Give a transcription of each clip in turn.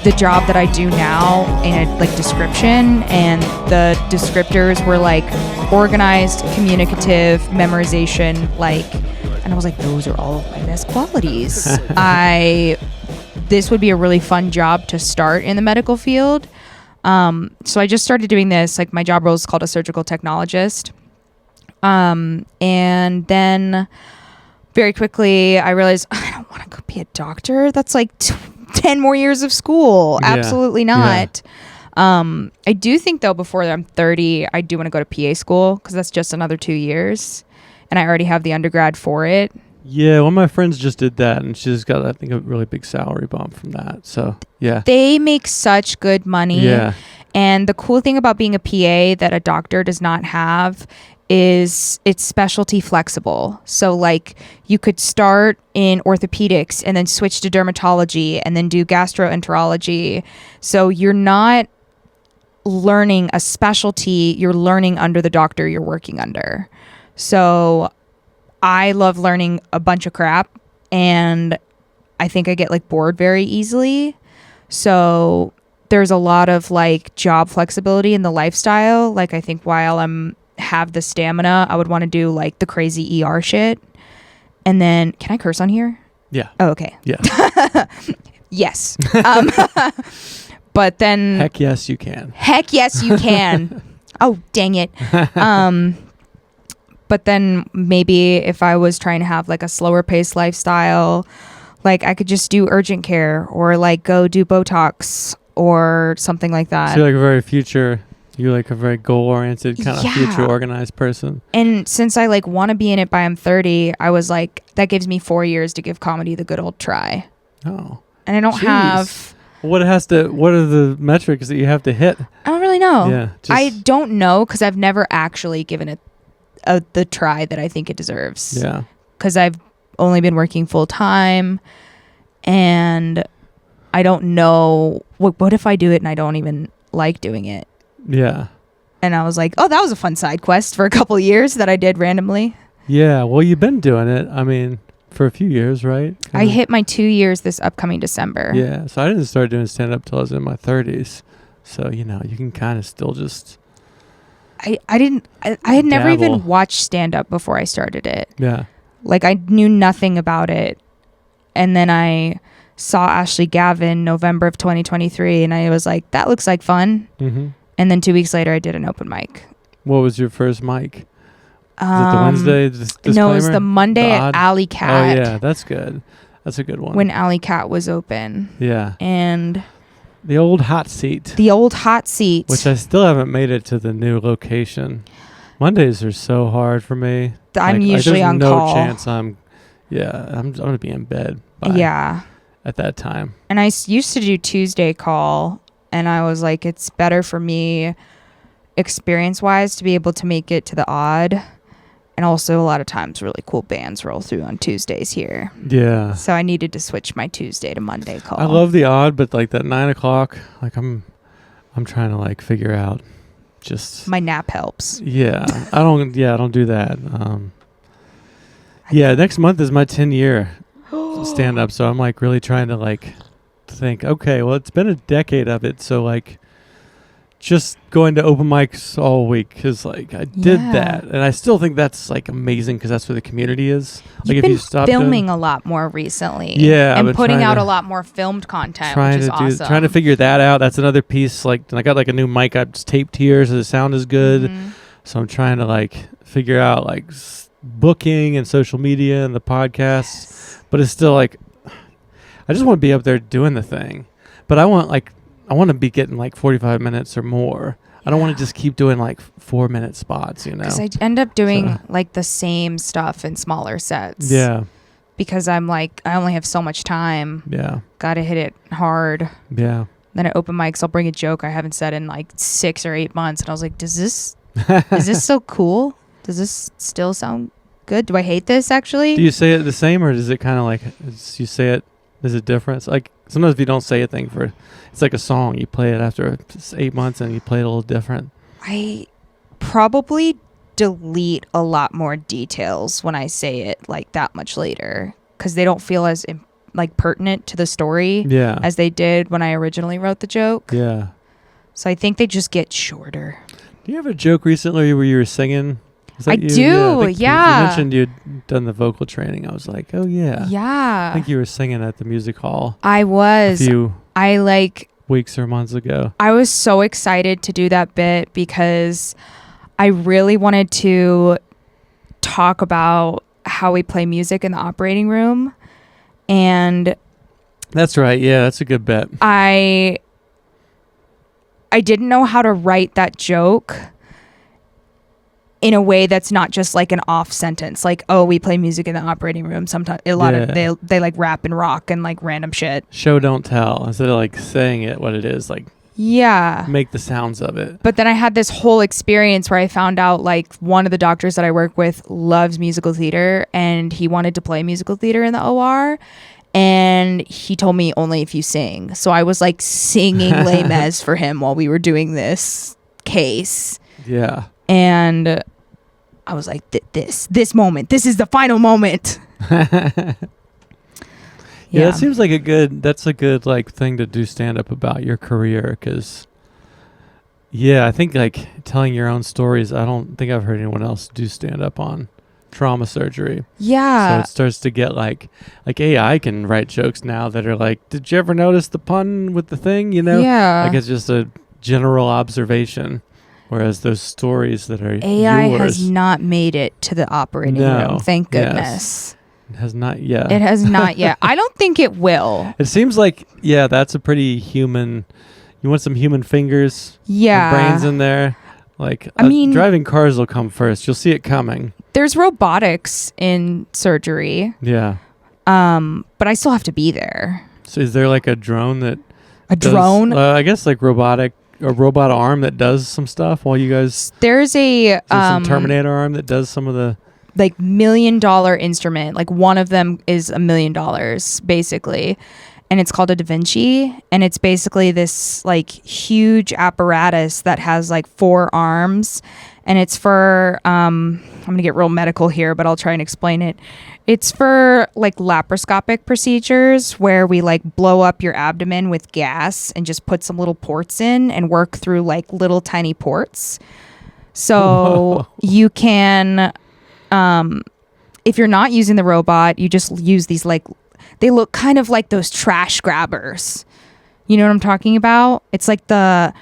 the job that I do now in a like description, and the descriptors were like organized, communicative, memorization, like, and I was like, those are all of my best qualities. This would be a really fun job to start in the medical field. So I just started doing this. Like, my job role is called a surgical technologist. And then very quickly I realized I don't want to go be a doctor. That's like 10 more years of school. Yeah. Absolutely not. Yeah. I do think though, before I'm 30, I do want to go to PA school, because that's just another 2 years. And I already have the undergrad for it. Yeah, one of my friends just did that, and she just got, I think, a really big salary bump from that. So, yeah. They make such good money. Yeah. And the cool thing about being a PA that a doctor does not have is it's specialty flexible. So, like, you could start in orthopedics and then switch to dermatology and then do gastroenterology. So you're not learning a specialty, you're learning under the doctor you're working under. So I love learning a bunch of crap, and I think I get like bored very easily. So there's a lot of like job flexibility in the lifestyle. Like, I think while have the stamina, I would want to do like the crazy ER shit. And then, can I curse on here? Yeah. Oh, okay. Yeah. Yes. But then, heck yes, you can. Heck yes, you can. Oh, dang it. But then maybe if I was trying to have like a slower paced lifestyle, like I could just do urgent care or like go do Botox or something like that. So you're like a very goal oriented kind of future organized person. And since I like want to be in it by I'm 30, I was like, that gives me 4 years to give comedy the good old try. Oh. And I don't have... what are the metrics that you have to hit? I don't really know. Yeah. I don't know, because I've never actually given it the try that I think it deserves. Yeah. Because I've only been working full time, and I don't know what if I do it and I don't even like doing it. Yeah. And I was like, oh, that was a fun side quest for a couple of years that I did randomly. Yeah. Well, you've been doing it, I mean, for a few years, right? I hit my 2 years this upcoming December. Yeah. So I didn't start doing stand-up till I was in my 30s. So, you can kind of still just... I had never even watched stand-up before I started it. Yeah. Like, I knew nothing about it. And then I saw Ashley Gavin November of 2023, and I was like, that looks like fun. Mm-hmm. And then 2 weeks later, I did an open mic. What was your first mic? Was it the Wednesday disclaimer? No, it was the Monday at Alley Cat. Oh, yeah, that's good. That's a good one. When Alley Cat was open. Yeah. And... the old hot seat. Which I still haven't made it to the new location. Mondays are so hard for me. I'm usually on call. call. No chance I'm going to be in bed at that time. And I used to do Tuesday call, and I was like, it's better for me experience-wise to be able to make it to the odd. And also, a lot of times, really cool bands roll through on Tuesdays here. Yeah. So I needed to switch my Tuesday to Monday call. I love the odd, but like that 9 o'clock, like I'm trying to like figure out just... my nap helps. Yeah. I don't do that. Next month is my 10-year stand-up. So I'm like really trying to like think, okay, well, it's been a decade of it. So like... just going to open mics all week, because like I did that, and I still think that's like amazing, because that's where the community is. Like, You've been filming a lot more recently, and putting out a lot more filmed content, which is awesome. Trying to figure that out. That's another piece. Like, I got like a new mic I just taped here, so the sound is good. Mm-hmm. So I'm trying to like figure out like booking and social media and the podcasts, but it's still like I just want to be up there doing the thing, but I want to be getting like 45 minutes or more. I don't want to just keep doing like 4-minute spots, Because I end up doing like the same stuff in smaller sets. Yeah. Because I'm like, I only have so much time. Yeah. Got to hit it hard. Yeah. Then at open mics, I'll bring a joke I haven't said in like 6 or 8 months. And I was like, is this so cool? Does this still sound good? Do I hate this actually? Do you say it the same, or does it kind of like, you say it, is it different? Like sometimes if you don't say a thing it's like a song. You play it after 8 months and you play it a little different. I probably delete a lot more details when I say it like that much later, because they don't feel as like pertinent to the story as they did when I originally wrote the joke. Yeah. So I think they just get shorter. Do you have a joke recently where you were singing? I do, You mentioned you'd done the vocal training. I was like, oh, yeah. Yeah. I think you were singing at the music hall. I was. A few weeks or months ago. I was so excited to do that bit because I really wanted to talk about how we play music in the operating room. And that's right. Yeah, that's a good bet. I didn't know how to write that joke in a way that's not just like an off sentence, like, oh, we play music in the operating room. Sometimes a lot of they like rap and rock and like random shit. Show don't tell, instead of like saying it what it is, like make the sounds of it. But then I had this whole experience where I found out like one of the doctors that I work with loves musical theater, and he wanted to play musical theater in the OR. And he told me only if you sing. So I was like singing Les Mis for him while we were doing this case. Yeah. And I was like, this moment, this is the final moment. Yeah, it seems like that's a good like thing to do stand up about your career, because I think like telling your own stories, I don't think I've heard anyone else do stand up on trauma surgery. Yeah. So it starts to get like AI can write jokes now that are like, did you ever notice the pun with the thing, Yeah. Like it's just a general observation. Whereas those stories that are AI yours, has not made it to the operating room. Thank goodness. Yes. It has not yet. It has not yet. I don't think it will. It seems like, that's a pretty human. You want some human fingers, brains in there. Like, I mean, driving cars will come first. You'll see it coming. There's robotics in surgery. Yeah. But I still have to be there. So is there like a drone that? Drone? I guess like a robot arm that does some stuff while you guys. There's some Terminator arm that does some of the. Like $1 million instrument. Like one of them is $1 million basically. And it's called a Da Vinci. And it's basically this like huge apparatus that has like 4 arms. And it's for, I'm going to get real medical here, but I'll try and explain it. It's for like laparoscopic procedures where we like blow up your abdomen with gas and just put some little ports in and work through like little tiny ports. So you can, if you're not using the robot, you just use these like, they look kind of like those trash grabbers. You know what I'm talking about? It's like the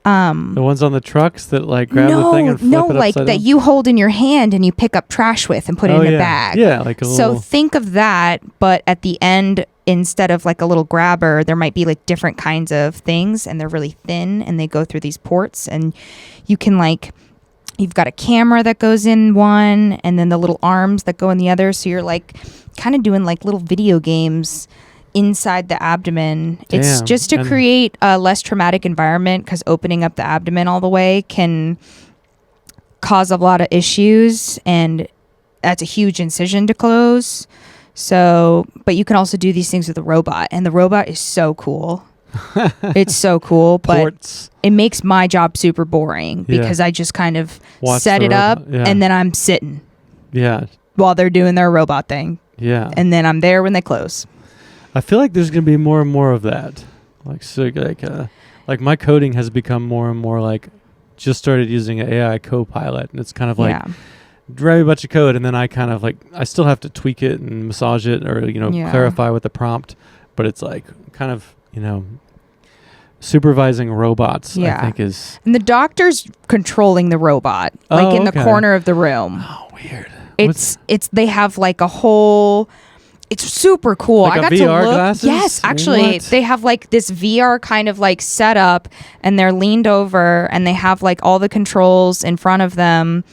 ones on the trucks that like grab the thing and flip it upside like down? that you hold in your hand and you pick up trash with and put it in a bag. Yeah, like a little. So think of that, but at the end, instead of like a little grabber, there might be like different kinds of things, and they're really thin, and they go through these ports, and you can like, you've got a camera that goes in one, and then the little arms that go in the other. So you're like kind of doing like little video games inside the abdomen. Damn. It's just to create a less traumatic environment, because opening up the abdomen all the way can cause a lot of issues, and that's a huge incision to close. So, but you can also do these things with a robot, and the robot is so cool. It's so cool, but it makes my job super boring because I just kind of set it up and then I'm sitting while they're doing their robot thing. Yeah. And then I'm there when they close. I feel like there's going to be more and more of that. Like my coding has become more and more like, just started using an AI co-pilot, and it's kind of like write a bunch of code, and then I kind of like, I still have to tweak it and massage it or, clarify with the prompt, but it's like kind of, supervising robots, I think is. And the doctor's controlling the robot, like in the corner of the room. Oh, weird. They have like a whole, it's super cool. Like I got VR to look. Glasses? Yes, actually, they have like this VR kind of like setup, and they're leaned over, and they have like all the controls in front of them,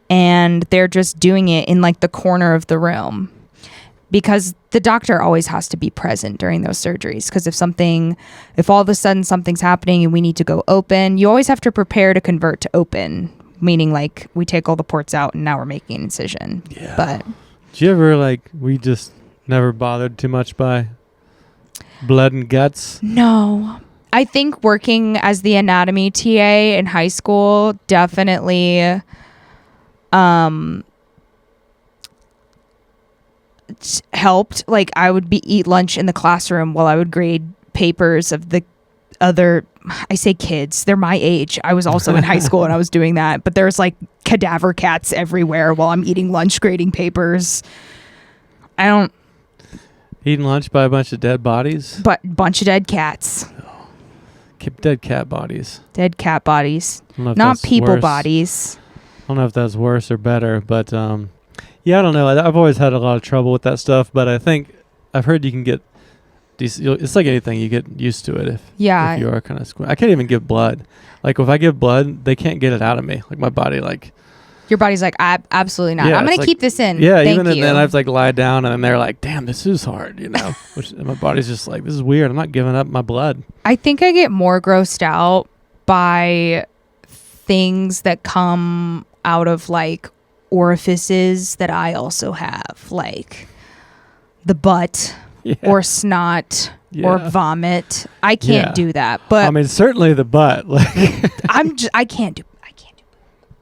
and they're just doing it in like the corner of the room, because the doctor always has to be present during those surgeries. Because if all of a sudden something's happening and we need to go open, you always have to prepare to convert to open, meaning like we take all the ports out and now we're making an incision. Yeah. But do you ever we just never bothered too much by blood and guts? No. I think working as the anatomy TA in high school definitely helped. Like I would eat lunch in the classroom while I would grade papers of the other, I say kids, they're my age. I was also in high school and I was doing that, but there's like cadaver cats everywhere while I'm eating lunch grading papers. Eating lunch by a bunch of dead bodies? But bunch of dead cats. Dead cat bodies. Dead cat bodies. Not people worse. Bodies. I don't know if that's worse or better, but yeah, I don't know. I've always had a lot of trouble with that stuff, but I think I've heard you can get decent. It's like anything, you get used to it if you are kind of I can't even give blood. Like if I give blood, they can't get it out of me. Like my body, like your body's like, absolutely not. Yeah, I'm gonna like, keep this in. Yeah, Thank even you. then I've like lied down, and then they're like, "Damn, this is hard," you know. And my body's just like, "This is weird. I'm not giving up my blood." I think I get more grossed out by things that come out of like orifices that I also have, like the butt or snot or vomit. I can't do that, but I mean, certainly the butt. Like I can't do.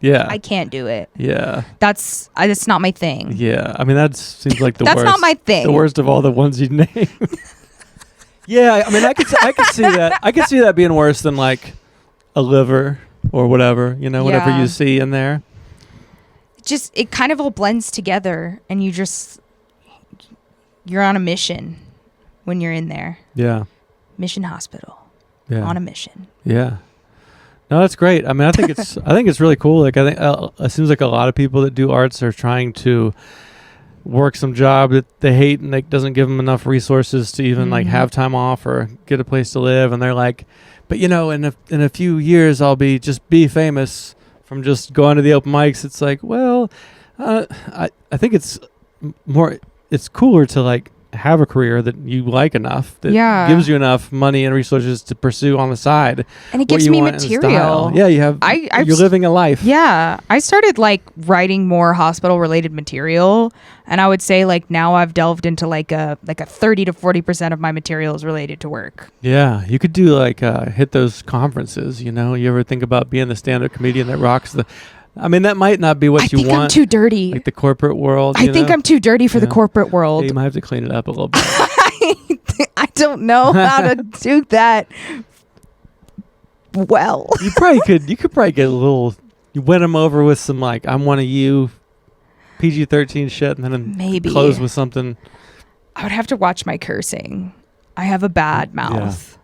Yeah, I can't do it. Yeah, that's not my thing. Yeah, I mean that seems like the that's worst. That's not my thing. The worst of all the ones you name. Yeah, I mean I could see that. I could see that being worse than like a liver or whatever, you know, whatever you see in there. It kind of all blends together, and you're on a mission when you're in there. Yeah. Mission hospital. Yeah. On a mission. Yeah. No, that's great. I mean, I think it's really cool. Like, I think it seems like a lot of people that do arts are trying to work some job that they hate, and it doesn't give them enough resources to even like have time off or get a place to live. And they're like, but you know, in a few years, I'll be famous from just going to the open mics. It's like, well, I think it's cooler to like have a career that you like enough that gives you enough money and resources to pursue on the side, and it gives me material. Yeah, you're living a life. Yeah, I started like writing more hospital related material, and I would say like now I've delved into like a 30 to 40% of my material is related to work. Yeah, you could do like hit those conferences. You know, you ever think about being the stand-up comedian that rocks the? I mean, that might not be what you want. I think I'm too dirty. Like the corporate world. I think I'm too dirty for the corporate world. Yeah, you might have to clean it up a little bit. I don't know how to do that well. You could probably get a little. You win them over with some like I'm one of you, PG-13 shit, and then maybe close with something. I would have to watch my cursing. I have a bad mouth. Yeah.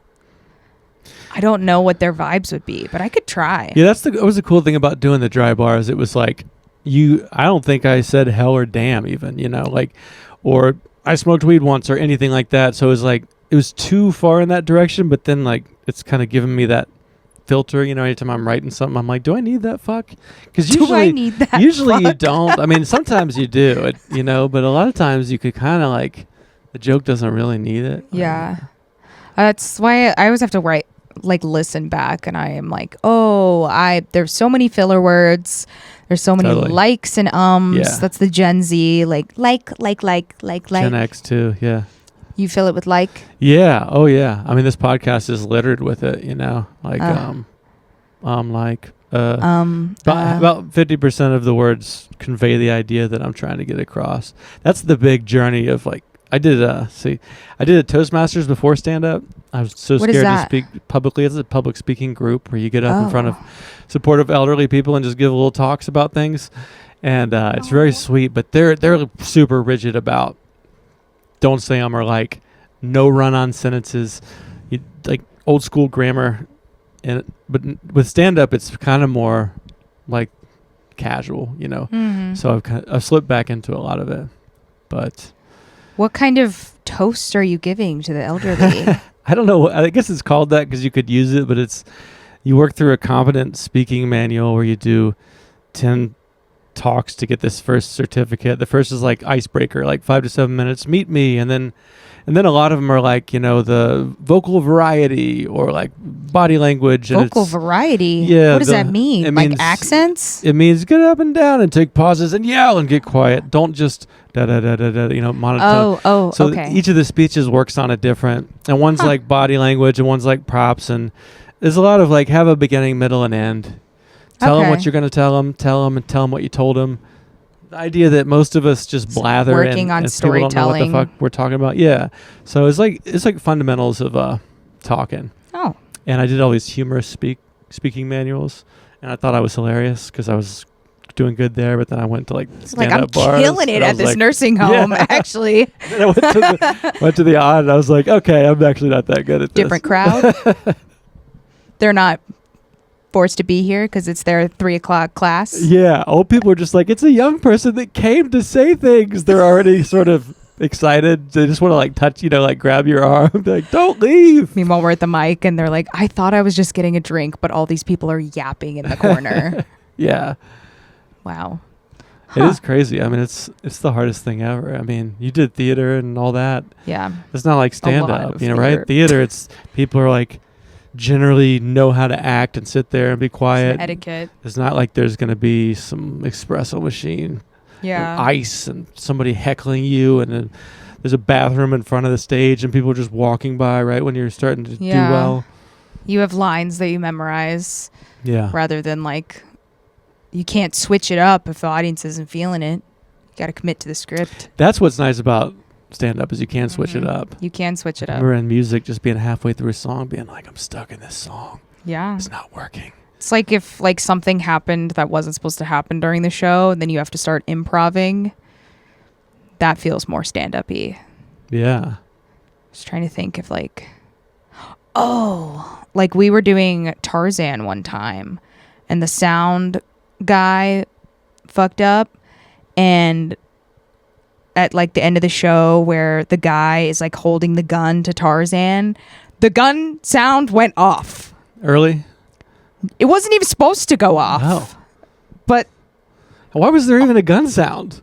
I don't know what their vibes would be, but I could try. Yeah, that was the cool thing about doing the dry bars. It was like I don't think I said hell or damn even, you know, like, or I smoked weed once or anything like that. So it was like, it was too far in that direction, but then like, it's kind of giving me that filter, you know, anytime I'm writing something, I'm like, do I need that fuck? Because usually you don't. I mean, sometimes you do, you know, but a lot of times you could kind of like, the joke doesn't really need it. Yeah. That's why I always have to listen back, and I am like, there's so many filler words, there's so many likes and that's the Gen Z like Gen X too. Yeah, you fill it with like. Yeah. Oh yeah, I mean this podcast is littered with it, you know, like about 50% of the words convey the idea that I'm trying to get across. That's the big journey of like I did a Toastmasters before stand-up. I was so scared to speak publicly. It's a public speaking group where you get up in front of supportive elderly people and just give little talks about things. And it's very sweet, but they're super rigid about don't say or like, no run-on sentences, like old school grammar. But with stand-up, it's kind of more like casual, you know. Mm-hmm. So I've slipped back into a lot of it, but. What kind of toast are you giving to the elderly? I don't know. I guess it's called that because you could use it, but you work through a competent speaking manual where you do 10 talks to get this first certificate. The first is like icebreaker, like 5 to 7 minutes, meet me. And then a lot of them are like, you know, the vocal variety or like body language. Vocal variety? Yeah. What does that mean? It means accents? It means get up and down and take pauses and yell and get quiet. Don't just da-da-da-da-da, you know, monotone. So okay. Each of the speeches works on a different, and one's like body language and one's like props. And there's a lot of like have a beginning, middle, and end. Tell them what you're going to tell them and tell them what you told them. The idea that most of us just blather working on and people don't know what the storytelling. fuck we're talking about. Yeah. So it's like fundamentals of talking. Oh. And I did all these humorous speaking manuals, and I thought I was hilarious because I was doing good there. But then I went to like I'm stand-up bars. killing it and I at was this like, nursing home, yeah. actually. And I went to the odd, and I was like, okay, I'm actually not that good at this. Different crowd. They're not forced to be here because it's their 3:00 class. Yeah, old people are just like, it's a young person that came to say things. They're already sort of excited. They just want to like touch, like grab your arm. Be like, don't leave. Meanwhile, we're at the mic and they're like, I thought I was just getting a drink, but all these people are yapping in the corner. Yeah. Wow. It is crazy. I mean, it's the hardest thing ever. I mean, you did theater and all that. Yeah. It's not like stand lot up, of right? theater. Theater, it's people are like generally know how to act and sit there and be quiet. Some etiquette. It's not like there's going to be some espresso machine, Yeah. and ice, and somebody heckling you, and then there's a bathroom in front of the stage, and people just walking by right when you're starting to do well. You have lines that you memorize Yeah. rather than like, you can't switch it up if the audience isn't feeling it. You got to commit to the script. That's what's nice about stand up is you can switch it up. You can switch it I up. remember in music just being halfway through a song being like, I'm stuck in this song. Yeah. It's not working. It's like if like something happened that wasn't supposed to happen during the show, and then you have to start improving. That feels more stand-up-y. Yeah. Just trying to think if like, like we were doing Tarzan one time, and the sound guy fucked up, and at like the end of the show where the guy is like holding the gun to Tarzan, the gun sound went off. Early? It wasn't even supposed to go off. No. But Why was there even a gun sound?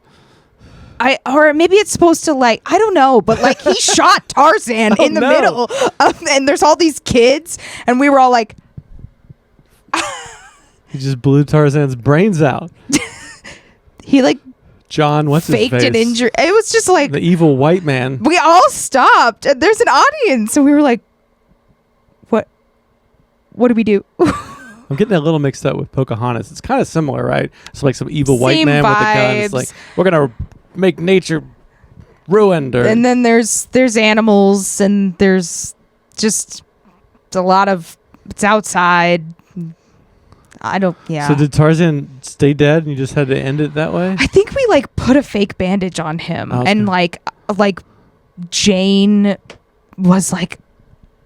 or maybe it's supposed to like, I don't know, but like he shot Tarzan in the middle of, and there's all these kids, and we were all like, He just blew Tarzan's brains out. he like John, what's faked his face? an injury. It was just like, The evil white man. we all stopped, and there's an audience, and we were like, what do we do? I'm getting a little mixed up with Pocahontas. It's kind of similar, right? It's like some evil white Same man with a gun. It's vibes. like, we're going to make nature ruined. Or And then there's animals, and there's just a lot of, it's outside. So did Tarzan stay dead and you just had to end it that way? I think we like put a fake bandage on him, Okay. and like Jane was like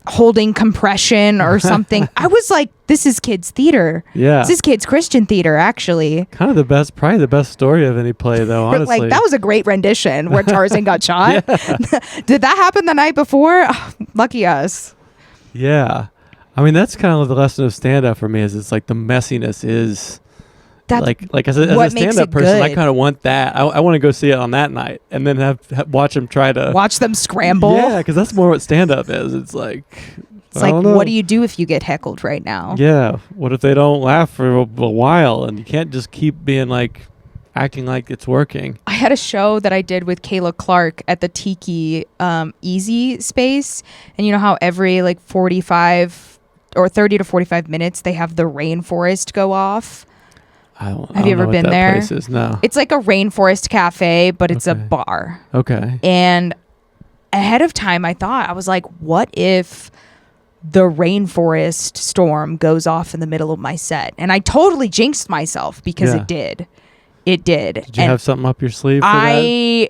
holding compression or something. I was like, this is kids theater. Yeah. This is kids Christian theater, actually. Kind of probably the best story of any play, though, honestly. Like, that was a great rendition where Tarzan got shot. Did that happen the night before? Oh, lucky us. Yeah. I mean, that's kind of the lesson of stand-up for me is it's like the messiness is... That's like as a what makes stand-up it person, I good. kind of want that. I want to go see it on that night and then have watch them try to... Watch them scramble. Yeah, because that's more what stand-up is. It's like... It's like, what do you do if you get heckled right now? Yeah. What if they don't laugh for a while and you can't just keep being like acting like it's working? I had a show that I did with Kayla Clark at the Tiki Easy Space, and you know how every like 45 or 30 to 45 minutes they have the rainforest go off? Have you ever been there? Place is. No. It's like a rainforest cafe, but it's a bar. Okay. And ahead of time, I was like, what if the rainforest storm goes off in the middle of my set? And I totally jinxed myself because it did. It did. Did you have something up your sleeve for that?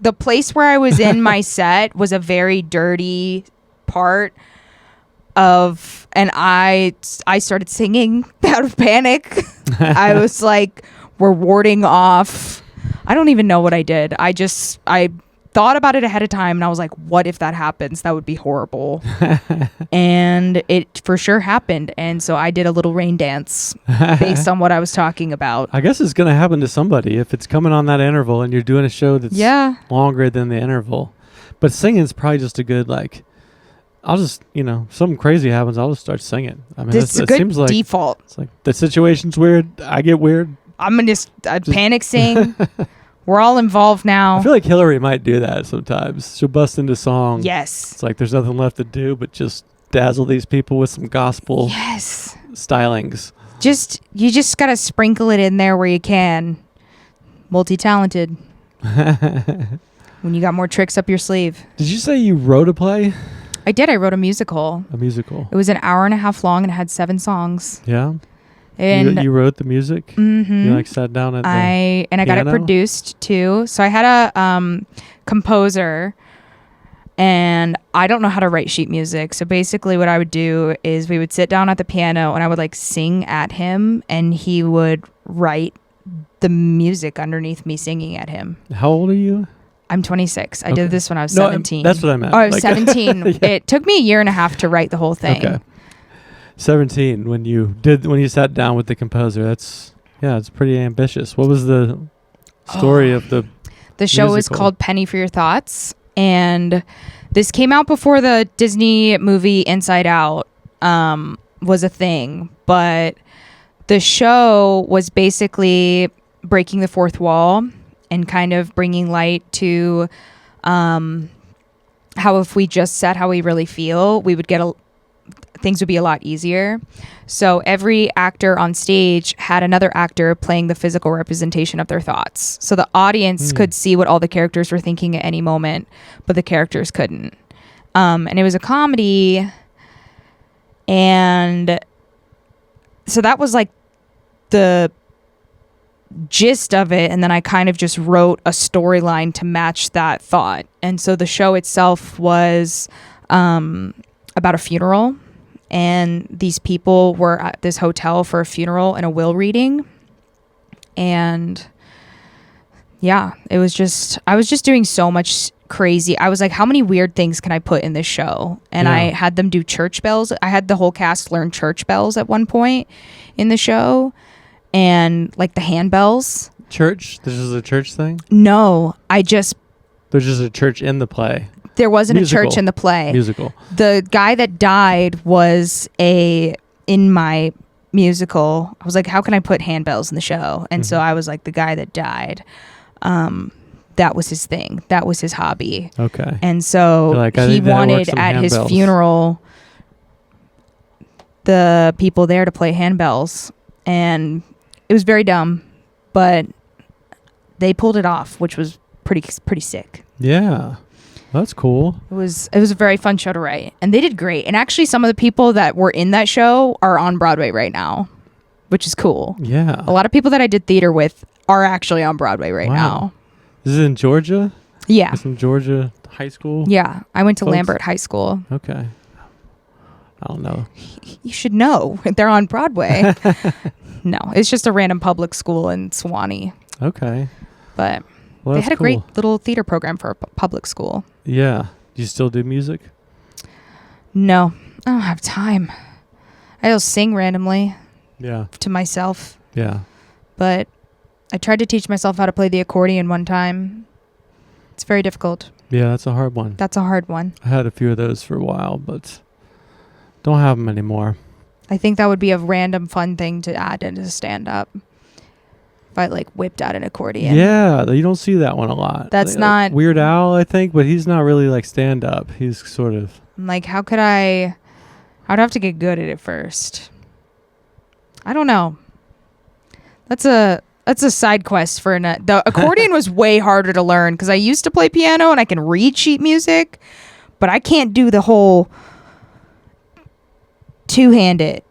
The place where I was in my set was a very dirty part of, and I started singing out of panic. I was like, we're warding off. I don't even know what I did. I thought about it ahead of time, and I was like, what if that happens? That would be horrible. And it for sure happened. And so I did a little rain dance based on what I was talking about. I guess it's going to happen to somebody if it's coming on that interval and you're doing a show that's longer than the interval. But singing's probably just a good, like, I'll just, something crazy happens, I'll just start singing. I mean, It's a good seems like default. It's like the situation's weird, I get weird. I'm going to panic sing. We're all involved now. I feel like Hillary might do that sometimes. She'll bust into song. Yes. It's like there's nothing left to do but just dazzle these people with some gospel stylings. You just got to sprinkle it in there where you can. Multi-talented. When you got more tricks up your sleeve. Did you say you wrote a play? I did. I wrote a musical. A musical. It was an hour and a half long and it had 7 songs. Yeah. And you wrote the music? Mm-hmm. You like sat down at the I got it produced too. So I had a composer, and I don't know how to write sheet music. So basically what I would do is we would sit down at the piano and I would like sing at him and he would write the music underneath me singing at him. How old are you? I'm 26. I did this when I was 17. That's what I meant. Oh, I was 17. Yeah. It took me a year and a half to write the whole thing. Okay. 17 when you sat down with the composer. It's pretty ambitious. What was the story of the show musical? is called Penny for Your Thoughts, and this came out before the Disney movie Inside Out was a thing, but the show was basically breaking the fourth wall and kind of bringing light to how if we just said how we really feel, we would get things would be a lot easier. So every actor on stage had another actor playing the physical representation of their thoughts. So the audience could see what all the characters were thinking at any moment, but the characters couldn't. And it was a comedy. And so that was like the gist of it. And then I kind of just wrote a storyline to match that thought. And so the show itself was about a funeral. And these people were at this hotel for a funeral and a will reading. And yeah, I was just doing so much crazy. I was like, how many weird things can I put in this show? And I had them do church bells. I had the whole cast learn church bells at one point in the show. And like the handbells. Church? This is a church thing? No, there's just a church in the play. There wasn't Musical. a church in the play. Musical. The guy that died was in my musical. I was like, how can I put handbells in the show? And so I was like, the guy that died, that was his thing. That was his hobby. Okay. And so like, he wanted at his funeral the people there to play handbells. And it was very dumb, but they pulled it off, which was pretty sick. Yeah. That's cool. It was a very fun show to write, and they did great. And actually, some of the people that were in that show are on Broadway right now, which is cool. Yeah. A lot of people that I did theater with are actually on Broadway right now. This is in Georgia? Yeah. It's in Georgia high school? Yeah. I went to Lambert High School. Okay. I don't know. You should know. They're on Broadway. No, it's just a random public school in Sewanee. Okay. But well, they had a cool. great little theater program for a public school. Yeah. Do you still do music? No, I don't have time. I just sing randomly. Yeah. To myself. Yeah. But I tried to teach myself how to play the accordion one time. It's very difficult. Yeah, that's a hard one. That's a hard one. I had a few of those for a while, but don't have them anymore. I think that would be a random fun thing to add into stand-up. If I like whipped out an accordion. Yeah, you don't see that one a lot. That's not Weird Al, I think, but he's not really like stand-up. He's sort of like, I'd have to get good at it first. I don't know. That's a side quest for the accordion was way harder to learn because I used to play piano and I can read sheet music, but I can't do the whole two-handed.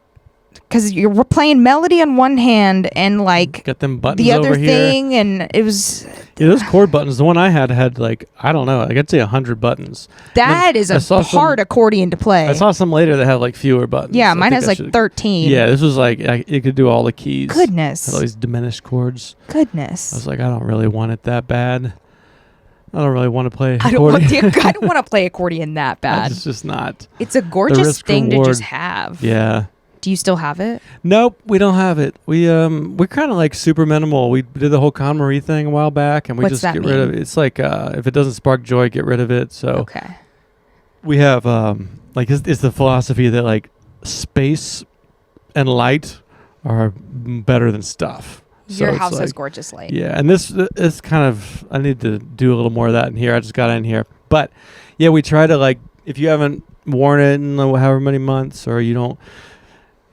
Because we're playing melody on one hand and like got them buttons the other over thing, here. and it was those chord buttons. The one I had like I don't know, I could say 100 buttons. That is a hard accordion to play. I saw some later that had like fewer buttons. Yeah, mine has like 13. Yeah, this was like it could do all the keys. Goodness, had all these diminished chords. Goodness, I was like, I don't really want it that bad. I don't really want to play I don't want to play accordion that bad. It's just not. It's a gorgeous thing to just have. Yeah. Do you still have it? Nope, we don't have it. We're kind of like super minimal. We did the whole Con Marie thing a while back, and we What's just that get mean? rid of it. It's like if it doesn't spark joy, get rid of it. So okay. We have like it's the philosophy that like space and light are better than stuff. Your so house has gorgeous light. Yeah, and this is kind of I need to do a little more of that in here. I just got in here, but yeah, we try to like if you haven't worn it in however many months or you don't.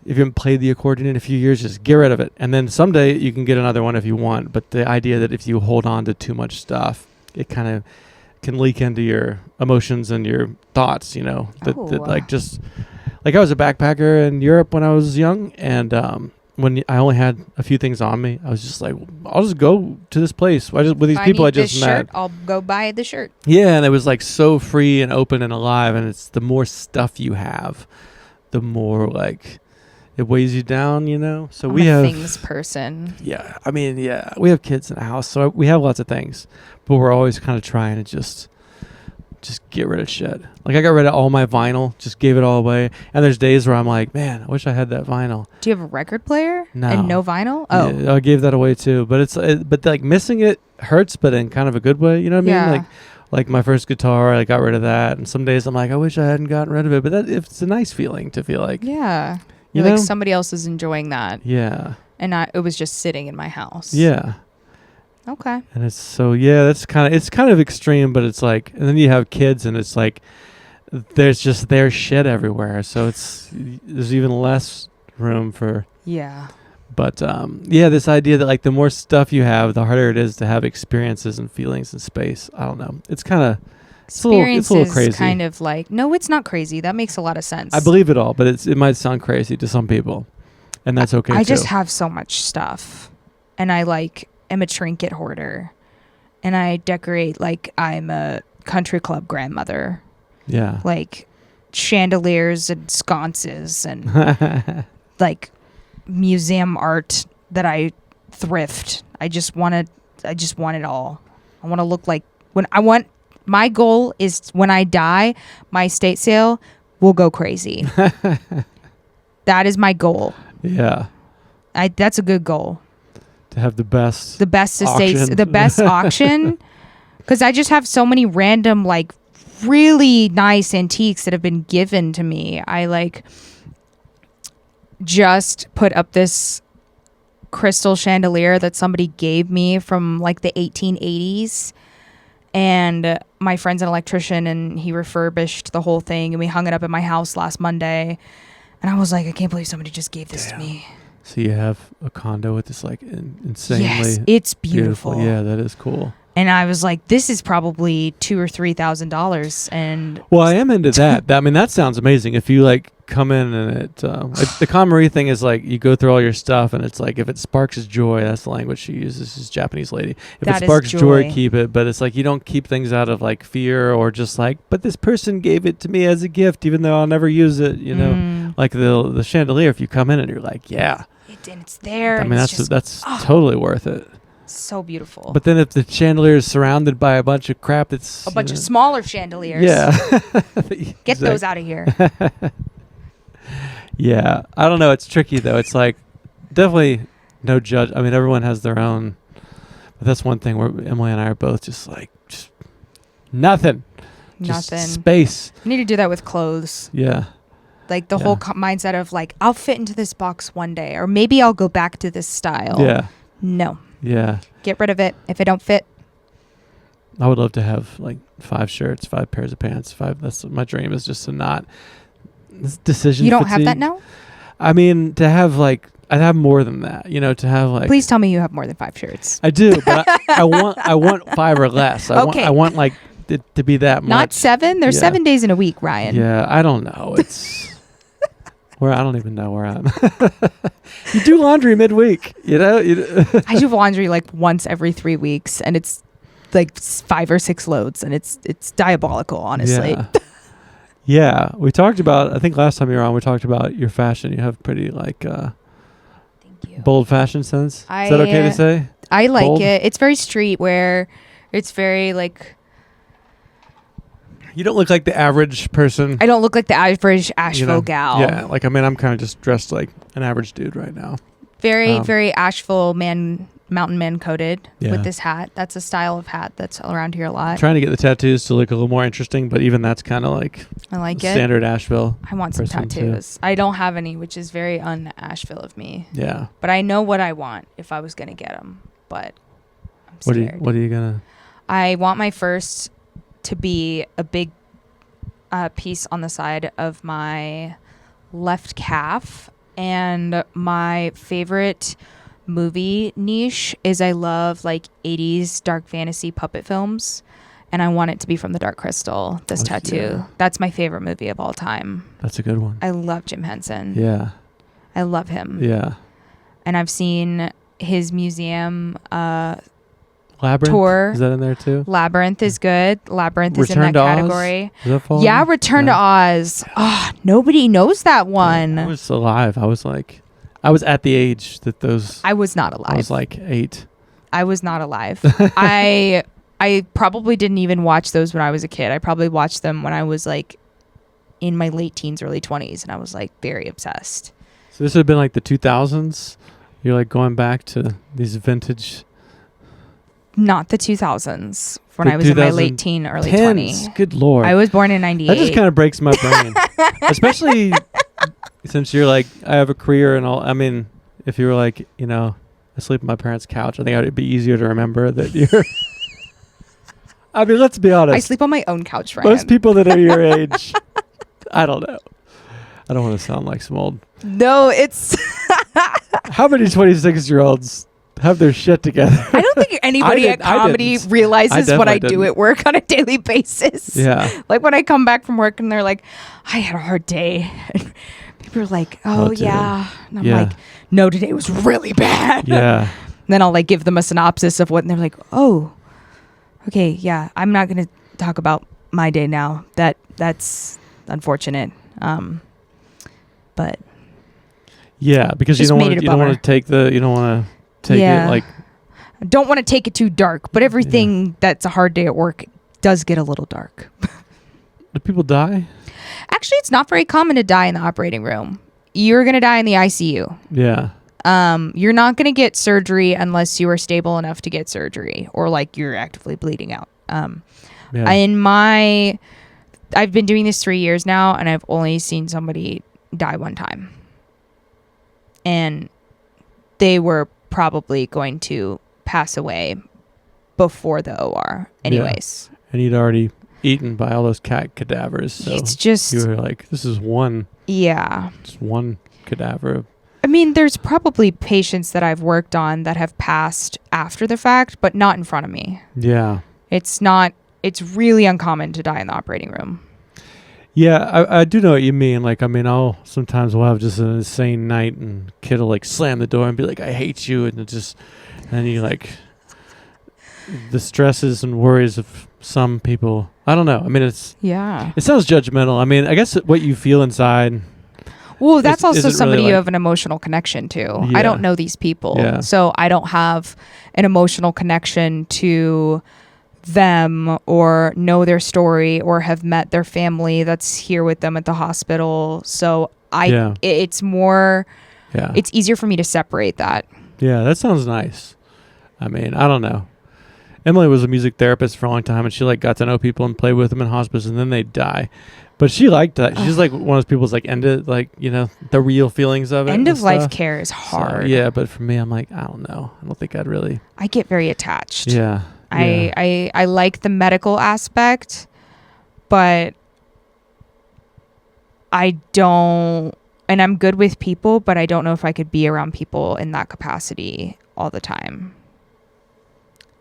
if you haven't played the accordion in a few years, just get rid of it. And then someday you can get another one if you want. But the idea that if you hold on to too much stuff, it kind of can leak into your emotions and your thoughts, you know, that like just like I was a backpacker in Europe when I was young. And when I only had a few things on me, I was just like, I'll just go to this place. With these people I just met. Shirt, I'll go buy the shirt. Yeah. And it was like so free and open and alive. And it's the more stuff you have, the more like it weighs you down, you know? So we have things person. Yeah. I mean, yeah, we have kids in the house, so we have lots of things, but we're always kind of trying to just get rid of shit. Like I got rid of all my vinyl, just gave it all away. And there's days where I'm like, man, I wish I had that vinyl. Do you have a record player? No. And no vinyl? Oh. Yeah, I gave that away too. But but like missing it hurts, but in kind of a good way. You know what I mean? Like my first guitar, I got rid of that. And some days I'm like, I wish I hadn't gotten rid of it. But it's a nice feeling to feel like. Yeah. You know? Like somebody else is enjoying that. Yeah. And it was just sitting in my house. Yeah. Okay. And it's so, yeah, it's kind of extreme, but it's like, and then you have kids and it's like, there's just their shit everywhere. So there's even less room for. Yeah. But yeah, this idea that like the more stuff you have, the harder it is to have experiences and feelings in space. I don't know. It's kind of. It's a little crazy. Kind of like, no, it's not crazy. That makes a lot of sense. I believe it all, but it might sound crazy to some people, and that's okay. I just have so much stuff, and I am a trinket hoarder, and I decorate like I'm a country club grandmother. Yeah, like chandeliers and sconces and like museum art that I thrift. I just want it all. I want to look like my goal is when I die, my estate sale will go crazy. That is my goal. Yeah. That's a good goal. To have the best estates, the best auction. Because I just have so many random, like, really nice antiques that have been given to me. I, just put up this crystal chandelier that somebody gave me from, the 1880s. And my friend's an electrician, and he refurbished the whole thing, and we hung it up at my house last Monday. And I was like, I can't believe somebody just gave this to me. So you have a condo with this insanely yes, it's beautiful. Yeah, that is cool. And I was like, this is probably $2,000 or $3,000. And well, I am into that. I mean, that sounds amazing. If you come in and the KonMari thing is you go through all your stuff, and it's if it sparks joy, that's the language she uses. She's a Japanese lady. If it sparks joy, keep it. But it's you don't keep things out of fear or just but this person gave it to me as a gift, even though I'll never use it. You know, the chandelier. If you come in and you're yeah, and it's there. I mean, that's totally worth it. So beautiful. But then if the chandelier is surrounded by a bunch of crap, it's a bunch of smaller chandeliers. Yeah. Get those out of here. Yeah. I don't know. It's tricky though. It's definitely no judge. I mean, everyone has their own, but that's one thing where Emily and I are both just nothing. Just space. I need to do that with clothes. Yeah. The whole mindset of I'll fit into this box one day, or maybe I'll go back to this style. Yeah. No. Yeah. Get rid of it if it don't fit. I would love to have 5 shirts, 5 pairs of pants, 5. That's my dream, is just to not this decision. You don't fatigue. have that now? I mean, to have I'd have more than that, to have Please tell me you have more than 5 shirts. I do, but I want 5 or less. I want it to be that much. Not 7? There's 7 days in a week, Ryan. Yeah, I don't know. It's where I don't even know where I'm. You do laundry midweek, I do laundry once every 3 weeks, and it's 5 or 6 loads, and it's diabolical, honestly. Yeah. Yeah, we talked about. I think last time you were on, we talked about your fashion. You have pretty Thank you. bold fashion sense. Is that okay to say? I like bold? it. It's very streetwear. It's very You don't look like the average person. I don't look like the average Asheville gal. Yeah, I'm kind of just dressed like an average dude right now. Very, very Asheville mountain man coated Yeah. with this hat. That's a style of hat that's around here a lot. Trying to get the tattoos to look a little more interesting, but even that's kind of I like it. Standard Asheville. I want some tattoos. I don't have any, which is very un-Asheville of me. Yeah. But I know what I want if I was going to get them, but I'm scared. What are you going to? I want my first to be a big piece on the side of my left calf, And my favorite movie niche is I love like 80s dark fantasy puppet films. And I want it to be from The Dark Crystal, this tattoo. Yeah. That's my favorite movie of all time. That's a good one. I love Jim Henson. Yeah. I love him. Yeah. And I've seen his museum Labyrinth? Tour. Is that in there too? Labyrinth is good. Labyrinth is Return in that to category. Oz? Does that fall yeah, in? Return to Oz. Oh, nobody knows that one. Yeah, I was alive. I was at the age that those. I was not alive. I was like 8. I was not alive. I probably didn't even watch those when I was a kid. I probably watched them when I was like in my late teens, early 20s, and I was like very obsessed. So this would have been like the 2000s? You're like going back to these vintage. Not the 2000s, when I was in my late teen, early 20s. Good Lord. I was born in 98. That just kind of breaks my brain. Especially since you're like, I have a career and all. I mean, if you were like, you know, I sleep on my parents' couch, I think it would be easier to remember that you're. I mean, let's be honest. I sleep on my own couch, Ryan. Most people that are your age, I don't know. I don't want to sound like some old. No, it's. How many 26-year-olds have their shit together? I don't think anybody at comedy realizes what I do at work on a daily basis. Yeah. Like when I come back from work and they're like, I had a hard day. People are like, oh, yeah. And I'm like, no, today was really bad. Yeah. And then I'll like give them a synopsis of what, and they're like, oh, okay, yeah, I'm not going to talk about my day now. That's unfortunate. But yeah, because you don't want to take it like. I don't want to take it too dark, but everything that's a hard day at work does get a little dark. Do people die? Actually, it's not very common to die in the operating room. You're going to die in the ICU. Yeah. You're not going to get surgery unless you are stable enough to get surgery or like you're actively bleeding out. I've been doing this 3 years now, and I've only seen somebody die one time. And they were probably going to pass away before the OR anyways. Yeah. And you'd already eaten by all those cat cadavers. So it's just... You were like, this is one. Yeah. Just one cadaver. I mean, there's probably patients that I've worked on that have passed after the fact, but not in front of me. Yeah. It's really uncommon to die in the operating room. Yeah, I do know what you mean. Like, I mean, we'll have just an insane night and kid will like slam the door and be like, I hate you. And then you like the stresses and worries of some people. I don't know. I mean, it sounds judgmental. I mean, I guess what you feel inside. Well, that's also somebody really you have an emotional connection to. Yeah. I don't know these people. Yeah. So I don't have an emotional connection to them or know their story or have met their family that's here with them at the hospital. So it's more, it's easier for me to separate that. Yeah, that sounds nice. I mean, I don't know. Emily was a music therapist for a long time, and she like got to know people and play with them in hospice, and then they die. But she liked that. She's like one of those people who's like the real feelings of it. End of life care is hard. So, yeah, but for me, I'm like, I don't know. I don't think I'd really. I get very attached. Yeah. I like the medical aspect, but I don't, and I'm good with people, but I don't know if I could be around people in that capacity all the time.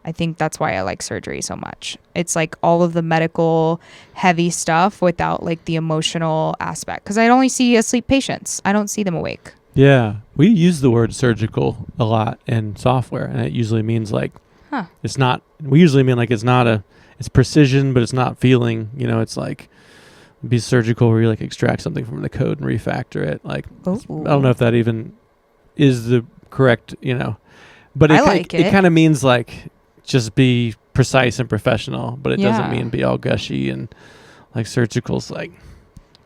I think that's why I like surgery so much. It's like all of the medical heavy stuff without like the emotional aspect. Because I only see asleep patients. I don't see them awake. Yeah. We use the word surgical a lot in software, and it usually means like, it's not, we usually mean like it's precision, but it's not feeling, it's like be surgical where you like extract something from the code and refactor it. Like, I don't know if that even is the correct, but it kind of means like just be precise and professional, but it doesn't mean be all gushy and like surgical's like.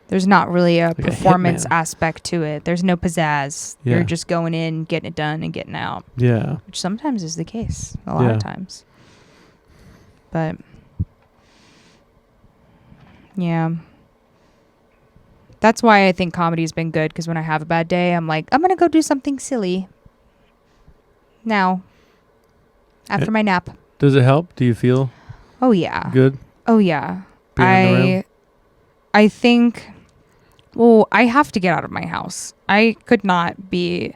There's not really a performance aspect to it. There's no pizzazz. Yeah. You're just going in, getting it done, and getting out. Yeah. Which sometimes is the case. A lot of times. But, yeah. That's why I think comedy's been good, because when I have a bad day, I'm like, I'm going to go do something silly. Now. After my nap. Does it help? Do you feel? Oh, yeah. Good? Oh, yeah. I think Well, I have to get out of my house. I could not be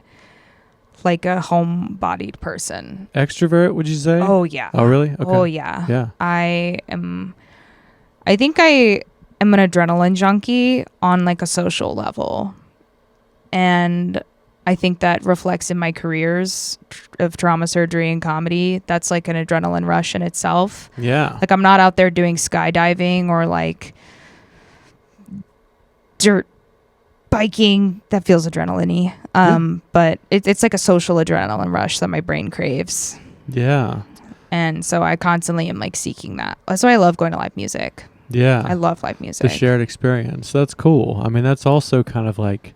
like a homebodied person. Extrovert, would you say? Oh, yeah. Oh, really? Okay. Oh, yeah. Yeah. I think I am an adrenaline junkie on like a social level. And I think that reflects in my careers of trauma surgery and comedy. That's like an adrenaline rush in itself. Yeah. Like I'm not out there doing skydiving or like dirt biking. That feels adrenaline-y. But it's like a social adrenaline rush that my brain craves. Yeah. And so I constantly am like seeking that. That's why I love going to live music. Yeah. I love live music. The shared experience. That's cool. I mean, that's also kind of like,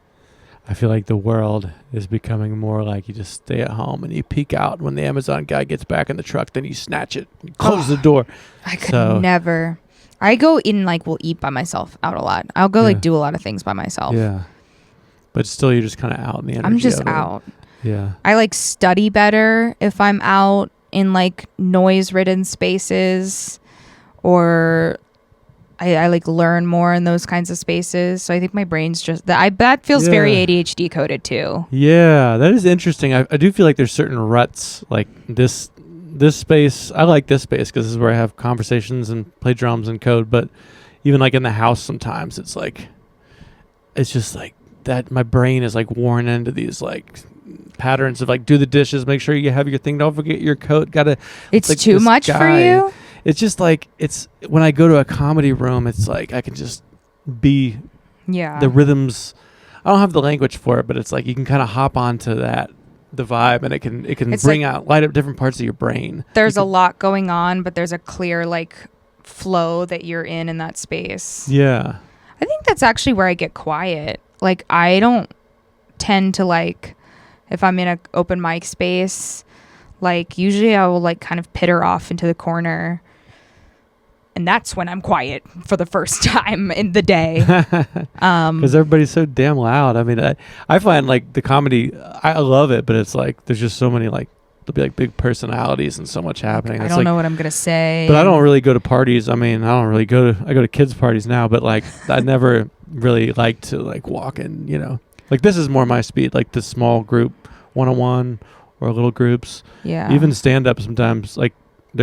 I feel like the world is becoming more like you just stay at home and you peek out when the Amazon guy gets back in the truck, then you snatch it, you close the door. I could never. I go in like will eat by myself out a lot. I'll go like do a lot of things by myself. Yeah. But still, you're just kind of out in the energy. I'm just of it. out. Yeah. I like study better if I'm out in like noise-ridden spaces, or I like learn more in those kinds of spaces. So I think my brain's just that feels very ADHD coded too. Yeah, that is interesting. I do feel like there's certain ruts, like this space. I like this space because this is where I have conversations and play drums and code. But even like in the house, sometimes it's just like that. My brain is like worn into these like patterns of like do the dishes, make sure you have your thing, don't forget your coat. It's like too much for you. It's just like it's when I go to a comedy room, it's like I can just be the rhythms. I don't have the language for it, but it's like you can kind of hop onto the vibe, and it can bring out light up different parts of your brain. There's a lot going on, but there's a clear like flow that you're in that space. Yeah. I think that's actually where I get quiet. Like I don't tend to like if I'm in an open mic space, like usually I will like kind of pitter off into the corner. And that's when I'm quiet for the first time in the day. Because everybody's so damn loud. I mean, I find like the comedy, I love it, but it's like there's just so many like, there'll be like big personalities and so much happening. I don't know what I'm going to say. But I don't really go to parties. I mean, I go to kids' parties now, but like I never really like to like walk in, like this is more my speed, like the small group, one-on-one or little groups. Yeah. Even stand-up sometimes, like,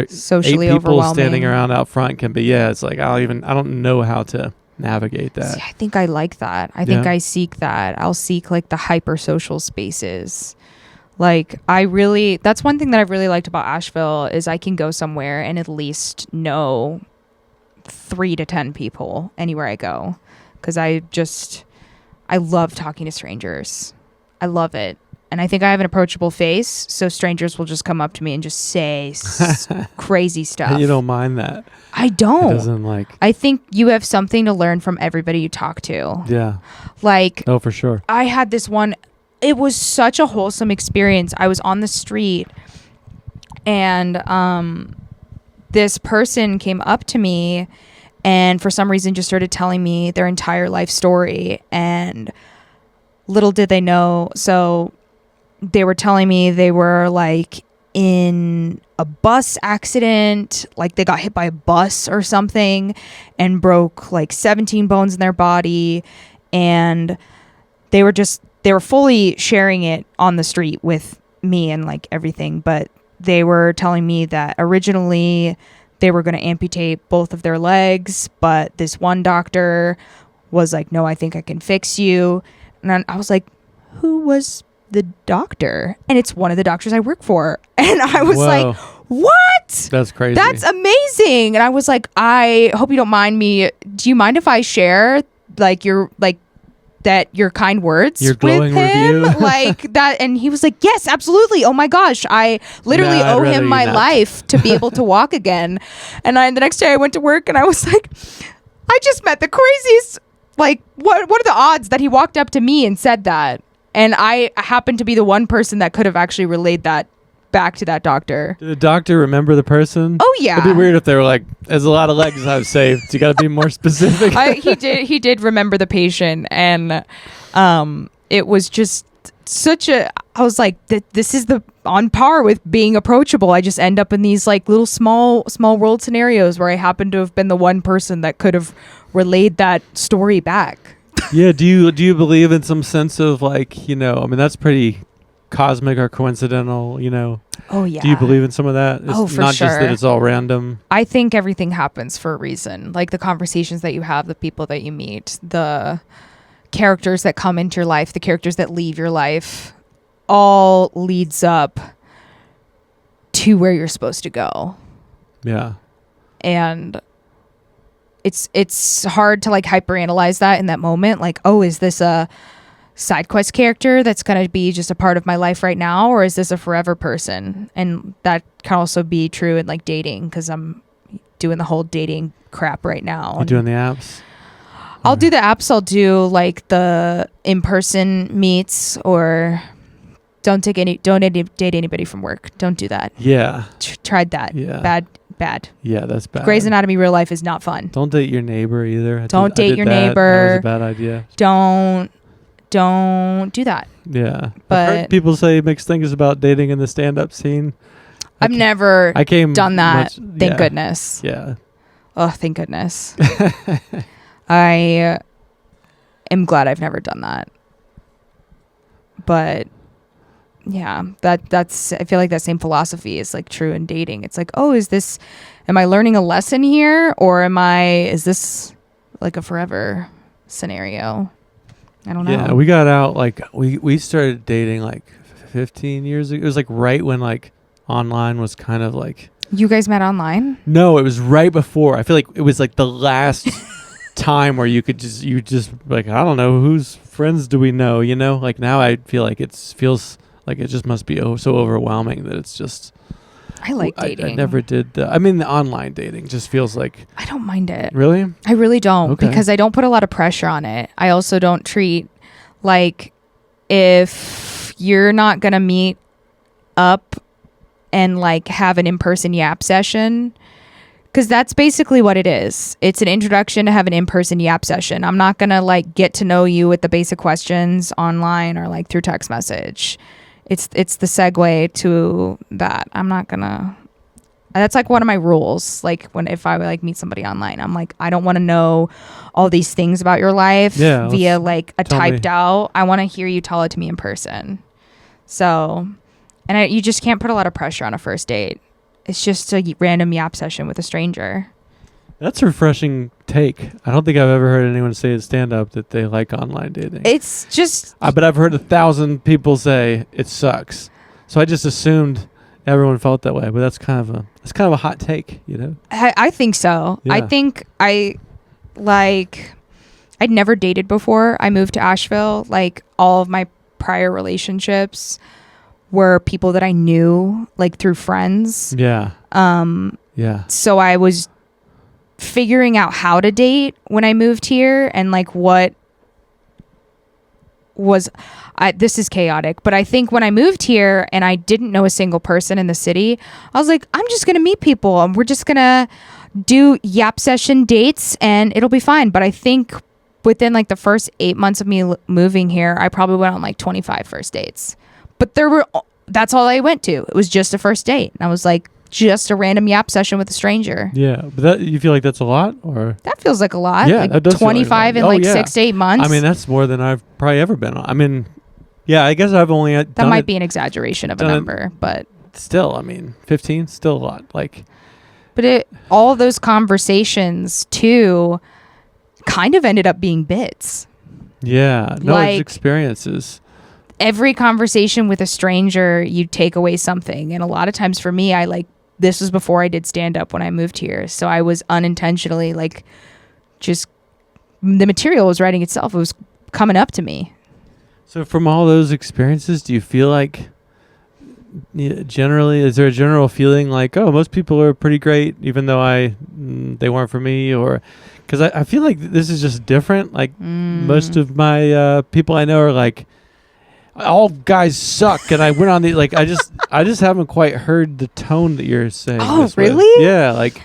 socially 8 people overwhelming. standing around out front can be it's like I don't know how to navigate that. See, I think I like that. I think I seek that. I'll seek like the hyper social spaces. Like that's one thing that I've really liked about Asheville is I can go somewhere and at least know 3 to 10 people anywhere I go, because I love talking to strangers. I love it. And I think I have an approachable face, so strangers will just come up to me and just say crazy stuff. And you don't mind that? I don't. It doesn't like. I think you have something to learn from everybody you talk to. Yeah. Like. Oh, for sure. I had this one. It was such a wholesome experience. I was on the street, and this person came up to me, and for some reason just started telling me their entire life story. And little did they know, so they were telling me they were like in a bus accident, like they got hit by a bus or something and broke like 17 bones in their body, and they were fully sharing it on the street with me and like everything. But they were telling me that originally they were going to amputate both of their legs, but this one doctor was like, no, I think I can fix you. And I was like, who was the doctor? And it's one of the doctors I work for. And I was like, what? That's crazy. That's amazing. And I was like, I hope you don't mind me. Do you mind if I share like your kind words your glowing with him? review? Like that. And he was like, yes, absolutely. Oh my gosh. I literally owe him my life to be able to walk again. And the next day I went to work and I was like, I just met the craziest. Like, what are the odds that he walked up to me and said that? And I happened to be the one person that could have actually relayed that back to that doctor. Did the doctor remember the person? Oh, yeah. It'd be weird if they were like, there's a lot of legs I've saved. You got to be more specific. He did remember the patient. And it was just I was like, this is on par with being approachable. I just end up in these like little small world scenarios where I happen to have been the one person that could have relayed that story back. Yeah. Do you believe in some sense of like, I mean, that's pretty cosmic or coincidental, Oh yeah. Do you believe in some of that? It's For not sure. just that it's all random. I think everything happens for a reason. Like the conversations that you have, the people that you meet, the characters that come into your life, the characters that leave your life, all leads up to where you're supposed to go. Yeah. And it's hard to like hyperanalyze that in that moment. Like, oh, is this a side quest character that's going to be just a part of my life right now, or is this a forever person? And that can also be true in like dating, because I'm doing the whole dating crap right now. You doing the apps? I'll do the apps. I'll do like the in-person meets, or don't date anybody from work. Don't do that. Yeah. Tried that. Yeah. Bad. Yeah, that's bad. Grey's Anatomy real life is not fun. Don't date your neighbor either. Don't date your neighbor. That was a bad idea. Don't do that. Yeah. But I've heard people say mixed things about dating in the stand-up scene. I've never done that. Thank goodness. Yeah. Oh, thank goodness. I am glad I've never done that. But yeah, that's I feel like that same philosophy is like true in dating. It's like, oh, am I learning a lesson here, or is this like a forever scenario? I don't know. Yeah, we got out like we started dating like 15 years ago. It was like right when like online was kind of like. You guys met online? No, it was right before. I feel like it was like the last time where you just like, I don't know, whose friends do we know, Like now I feel like it feels like it just must be so overwhelming that it's just. I like dating. I never did the online dating just feels like. I don't mind it. Really? I really don't, okay. Because I don't put a lot of pressure on it. I also don't treat like, if you're not going to meet up and like have an in-person yap session, because that's basically what it is. It's an introduction to have an in-person yap session. I'm not going to like get to know you with the basic questions online or like through text message. It's the segue to that. I'm not gonna. That's like one of my rules. Like if I like meet somebody online, I'm like, I don't want to know all these things about your life via like a typed out. I want to hear you tell it to me in person. So, and you just can't put a lot of pressure on a first date. It's just a random yap session with a stranger. That's a refreshing take. I don't think I've ever heard anyone say at stand-up that they like online dating. It's just... but I've heard 1,000 people say it sucks. So I just assumed everyone felt that way. But that's kind of a hot take, I think so. Yeah. I think I'd never dated before I moved to Asheville. Like all of my prior relationships were people that I knew like through friends. Yeah. Yeah. So I was figuring out how to date when I moved here, and like this is chaotic, but I think when I moved here and I didn't know a single person in the city, I was like, I'm just gonna meet people and we're just gonna do yap session dates and it'll be fine. But I think within like the first 8 months of me moving here, I probably went on like 25 first dates, but that's all I went to. It was just a first date, and I was like, just a random yap session with a stranger. Yeah, but you feel like that's a lot, or that feels like a lot. Yeah, like that does 25 in like 6 to 8 months. I mean, that's more than I've probably ever been on. I mean, yeah, I guess I've only that might be an exaggeration of a number, but still, I mean, 15 still a lot. Like, but all those conversations too kind of ended up being bits. Yeah, no, like, it's experiences. Every conversation with a stranger, you take away something, and a lot of times for me, this was before I did stand up when I moved here. So I was unintentionally like, just the material was writing itself. It was coming up to me. So from all those experiences, do you feel like generally, is there a general feeling like, oh, most people are pretty great, even though they weren't for me? Or because I feel like this is just different. Like most of my people I know are like, all guys suck, and I went on the like I just haven't quite heard the tone that you're saying. Oh, really? With. Yeah, like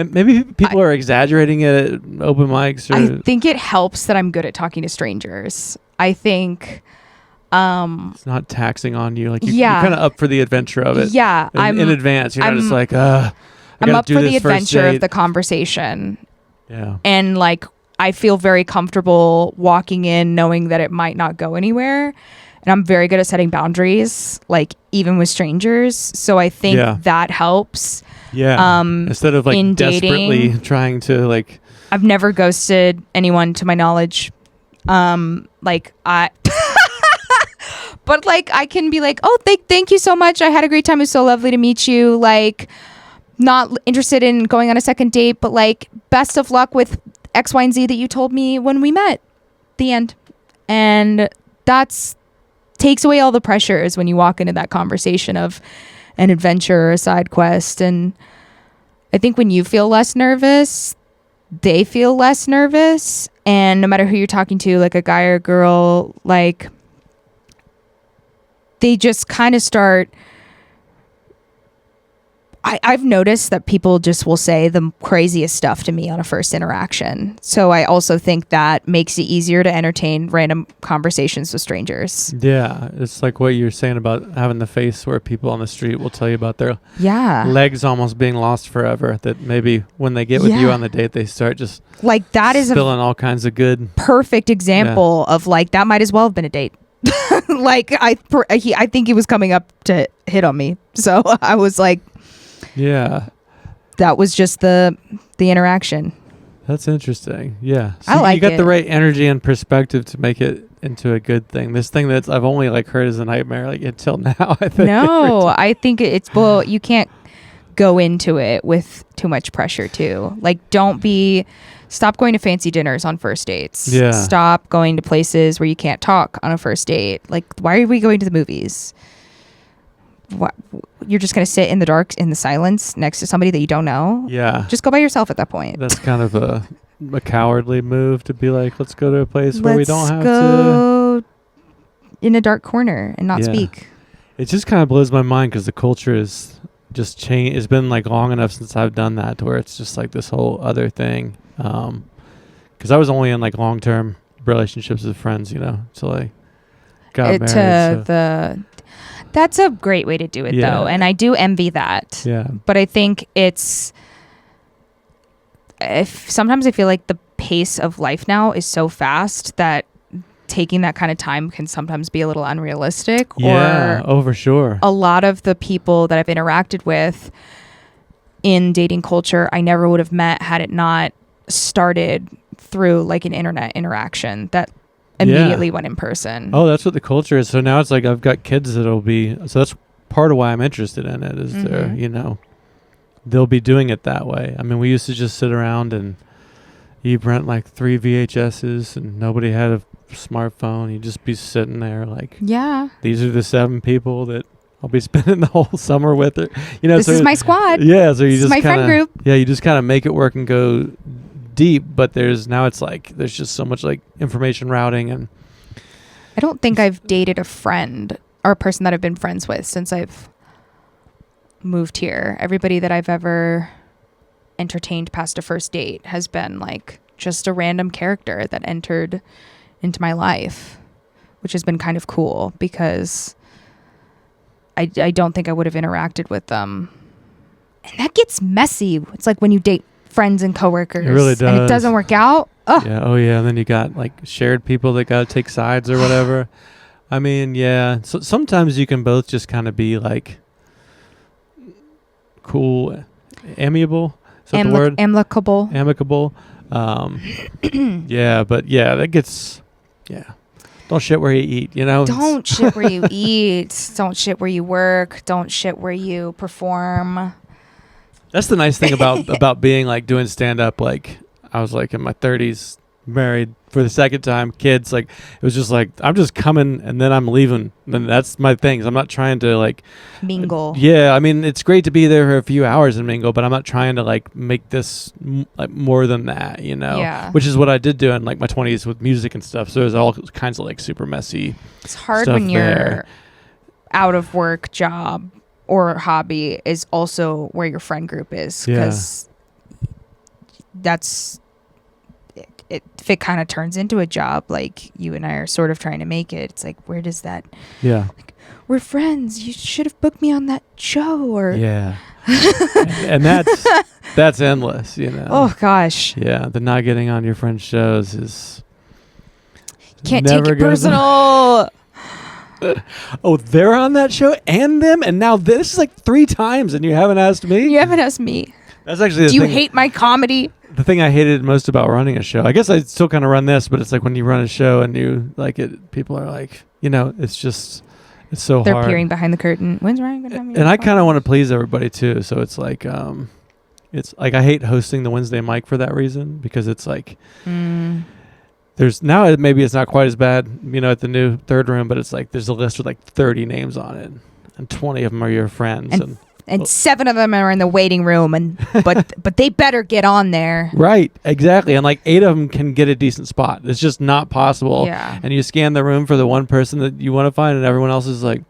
maybe people are exaggerating it at open mics. I think it helps that I'm good at talking to strangers. I think it's not taxing on you. Like you're kind of up for the adventure of it. Yeah, in advance. You're not just like, I'm up for the adventure of the conversation. Yeah, and like I feel very comfortable walking in knowing that it might not go anywhere. And I'm very good at setting boundaries, like even with strangers. So I think that helps. Yeah. Instead of like in desperately dating, trying to like. I've never ghosted anyone to my knowledge. Like I, but like I can be like, oh, thank you so much. I had a great time. It was so lovely to meet you. Like, not interested in going on a second date, but like, best of luck with X, Y, and Z that you told me when we met. The end. And takes away all the pressures when you walk into that conversation of an adventure or a side quest. And I think when you feel less nervous, they feel less nervous. And no matter who you're talking to, like a guy or a girl, like they just kind of start. I've noticed that people just will say the craziest stuff to me on a first interaction. So I also think that makes it easier to entertain random conversations with strangers. Yeah, it's like what you're saying about having the face where people on the street will tell you about their legs almost being lost forever. That maybe when they get with you on the date, they start just like that is spilling all kinds of good. Perfect example of like that might as well have been a date. Like I think he was coming up to hit on me, so I was like. Yeah. That was just the interaction. That's interesting. Yeah. So I like you got it. the right energy and perspective to make it into a good thing. This thing that I've only like heard as a nightmare like until now, I think. No, I think it's you can't go into it with too much pressure too. Like stop going to fancy dinners on first dates. Yeah. Stop going to places where you can't talk on a first date. Like, why are we going to the movies? What, you're just going to sit in the dark, in the silence next to somebody that you don't know? Yeah. Just go by yourself at that point. That's kind of a cowardly move to be like, let's go to a place where we don't have to. Let's go in a dark corner and not speak. It just kind of blows my mind because the culture is just changed. It's been like long enough since I've done that to where it's just like this whole other thing. Because I was only in like long-term relationships with friends, till I got married. That's a great way to do it, though. And I do envy that. Yeah. But I think sometimes I feel like the pace of life now is so fast that taking that kind of time can sometimes be a little unrealistic. Yeah. For sure. A lot of the people that I've interacted with in dating culture, I never would have met had it not started through like an internet interaction that immediately went in person. Oh, that's what the culture is. So now it's like I've got kids so that's part of why I'm interested in it is they'll be doing it that way. I mean, we used to just sit around and you rent like 3 VHSs and nobody had a smartphone. You'd just be sitting there like, these are the 7 people that I'll be spending the whole summer with. This is my squad. Yeah. So this is my friend group. Yeah. You just kind of make it work and go deep, but there's just so much like information routing. And I don't think I've dated a friend or a person that I've been friends with since I've moved here. Everybody that I've ever entertained past a first date has been like just a random character that entered into my life, which has been kind of cool because I don't think I would have interacted with them. And that gets messy. It's like when you date friends and coworkers. It really does. And it doesn't work out. Ugh. Yeah. Oh, yeah. And then you got like shared people that got to take sides or whatever. I mean, yeah. So sometimes you can both just kind of be like cool, amiable. Is that the word? Amicable. Yeah. But yeah, that gets, Don't shit where you eat, Don't shit where you eat. Don't shit where you work. Don't shit where you perform. That's the nice thing about being like doing stand up. Like I was like in my 30s, married for the second time, kids. Like it was just like I'm just coming and then I'm leaving. Then that's my thing. I'm not trying to like mingle. Yeah, I mean it's great to be there for a few hours and mingle, but I'm not trying to like make this like more than that, Yeah. Which is what I did do in like my 20s with music and stuff. So there's all kinds of like super messy. It's hard when you're out of work job. Or hobby is also where your friend group is because that's if it kind of turns into a job like you and I are sort of trying to make it. It's like where does that? Yeah, like, we're friends. You should have booked me on that show. Or and that's endless, you know. Oh gosh. Yeah, the not getting on your friend's shows is Can't never take it goes personal. Oh, they're on that show and them, and now this is like 3 times, and you haven't asked me. You haven't asked me. That's actually. Do you hate my comedy? The thing I hated most about running a show. I guess I still kind of run this, but it's like when you run a show and you like it, people are like, you know, it's so They're hard. They're peering behind the curtain. When's Ryan gonna have me? And I kind of want to please everybody too, so it's like I hate hosting the Wednesday mic for that reason, because it's like. There's now maybe it's not quite as bad, you know, at the new third room, but it's like there's a list with like 30 names on it, and 20 of them are your friends, and 7 of them are in the waiting room, and but they better get on there. Right, exactly, and like 8 of them can get a decent spot. It's just not possible. Yeah. And you scan the room for the one person that you want to find, and everyone else is like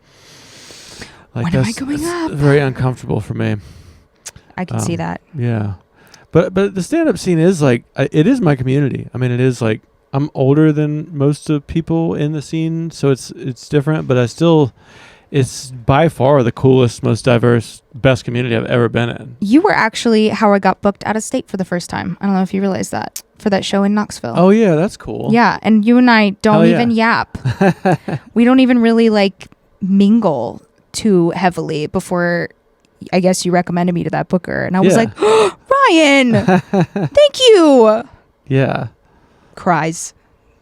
when am I going up? Very uncomfortable for me. I can see that. Yeah, but the stand-up scene is like it is my community. I mean, it is like. I'm older than most of people in the scene, so it's different, but it's by far the coolest, most diverse, best community I've ever been in. You were actually how I got booked out of state for the first time. I don't know if you realized that, for that show in Knoxville. Oh yeah, that's cool. Yeah, and you and I don't even yap. We don't even really like mingle too heavily before I guess you recommended me to that booker, and I was like, oh, Ryan, thank you. Yeah. Cries.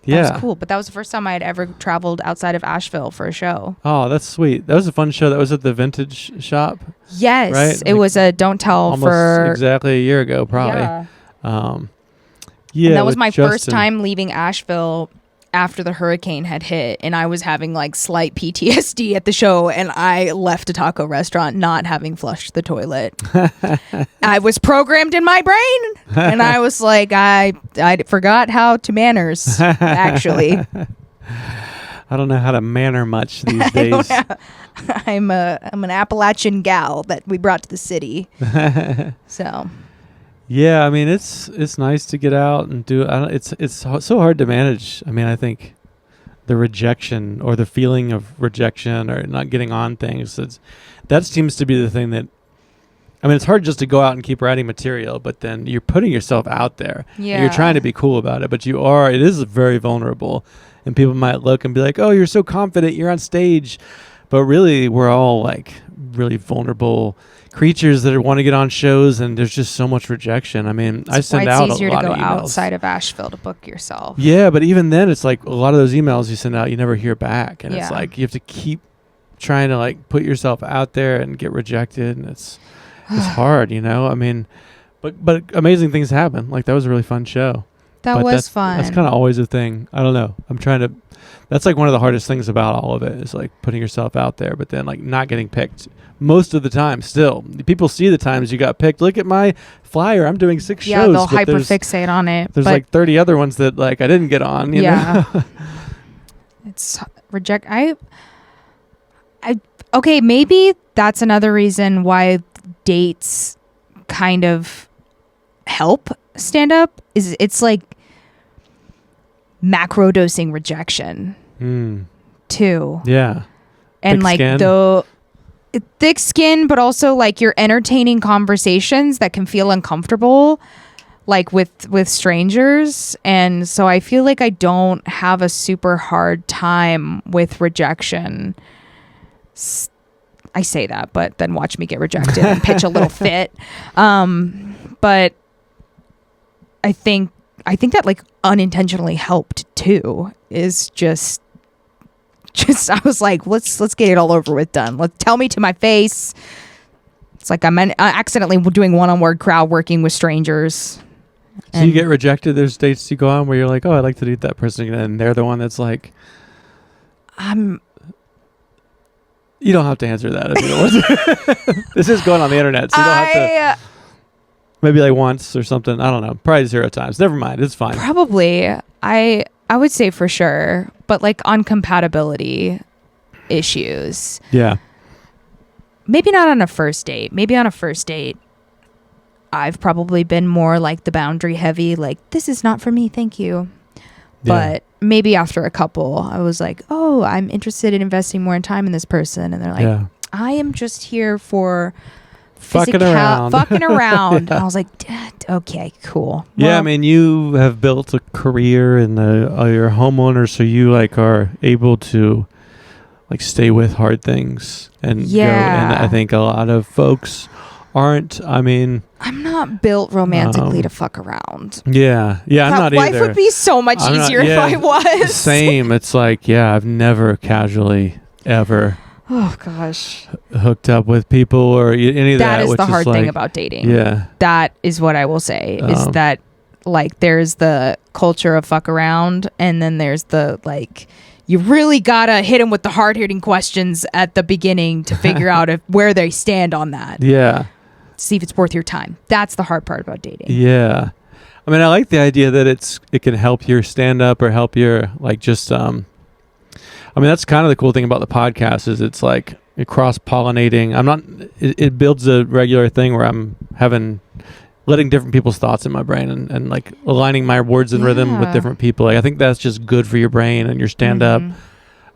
Yeah. That was cool. But that was the first time I had ever traveled outside of Asheville for a show. Oh, that's sweet. That was a fun show. That was at the Vintage Shop. Yes. Right? It was a Don't Tell almost for exactly a year ago, probably. Yeah. Yeah. And that was my first time leaving Asheville after the hurricane had hit, and I was having like slight PTSD at the show, and I left a taco restaurant not having flushed the toilet. I was programmed in my brain, and I was like, I forgot how to manners, actually. I don't know how to manner much these days. I'm an Appalachian gal that we brought to the city. So yeah, I mean it's nice to get out and do. It's so hard to manage. I mean, I think the rejection or the feeling of rejection or not getting on things. That seems to be the thing that. I mean, it's hard just to go out and keep writing material, but then you're putting yourself out there. Yeah. You're trying to be cool about it, but it is very vulnerable, and people might look and be like, "Oh, you're so confident, you're on stage," but really, we're all like really vulnerable creatures that want to get on shows, and there's just so much rejection. I mean, I send out a lot of emails. It's easier to go outside of Asheville to book yourself. Yeah, but even then, it's like a lot of those emails you send out, you never hear back, and it's like you have to keep trying to like put yourself out there and get rejected, and it's hard, you know. I mean, but amazing things happen. Like that was a really fun show. That was fun. That's kind of always a thing. I don't know. That's like one of the hardest things about all of it is like putting yourself out there, but then like not getting picked most of the time. Still, people see the times you got picked. Look at my flyer. I'm doing 6 shows. Yeah, they'll hyperfixate on it. There's like 30 other ones that like I didn't get on. You know? It's reject. Okay, maybe that's another reason why dates kind of help stand up. Is it's like macro dosing rejection too. Yeah. And thick like skin. the thick skin, but also like you're entertaining conversations that can feel uncomfortable, like with strangers. And so I feel like I don't have a super hard time with rejection. I say that, but then watch me get rejected and pitch a little fit. But I think that like unintentionally helped too. Is just I was like, let's get it all over with, done. Tell me to my face. It's like I'm accidentally doing one-on-one crowd working with strangers. So you get rejected. There's dates you go on where you're like, oh, I'd like to date that person again, and they're the one that's like, You don't have to answer that if you don't want to. This is going on the internet, so you don't have to. Maybe like once or something. I don't know. Probably 0 times. Never mind. It's fine. Probably. I would say for sure, but like on compatibility issues. Yeah. Maybe not on a first date. Maybe on a first date, I've probably been more like the boundary heavy, like this is not for me, thank you. Yeah. But maybe after a couple, I was like, oh, I'm interested in investing more in time in this person. And they're like, I am just here for Fucking around. Fucking around. I was like, okay, cool. Yeah, Well, I mean, you have built a career and you're a homeowner, so you like are able to like stay with hard things and go. And I think a lot of folks aren't. I mean, I'm not built romantically to fuck around. Yeah, I'm not life either. would be so much easier if I was. Same. It's like, I've never casually ever hooked up with people or any of that. That is which the hard like, thing about dating. Yeah. That is what I will say, is that like there's the culture of fuck around, and then there's the like, you really gotta hit them with the hard-hitting questions at the beginning to figure out where they stand on that. Yeah. See if it's worth your time. That's the hard part about dating. Yeah. I mean, I like the idea that it can help your stand up or help your like just I mean, that's kind of the cool thing about the podcast is it's like cross pollinating. It builds a regular thing where I'm letting different people's thoughts in my brain and like aligning my words and rhythm with different people. Like I think that's just good for your brain and your stand up.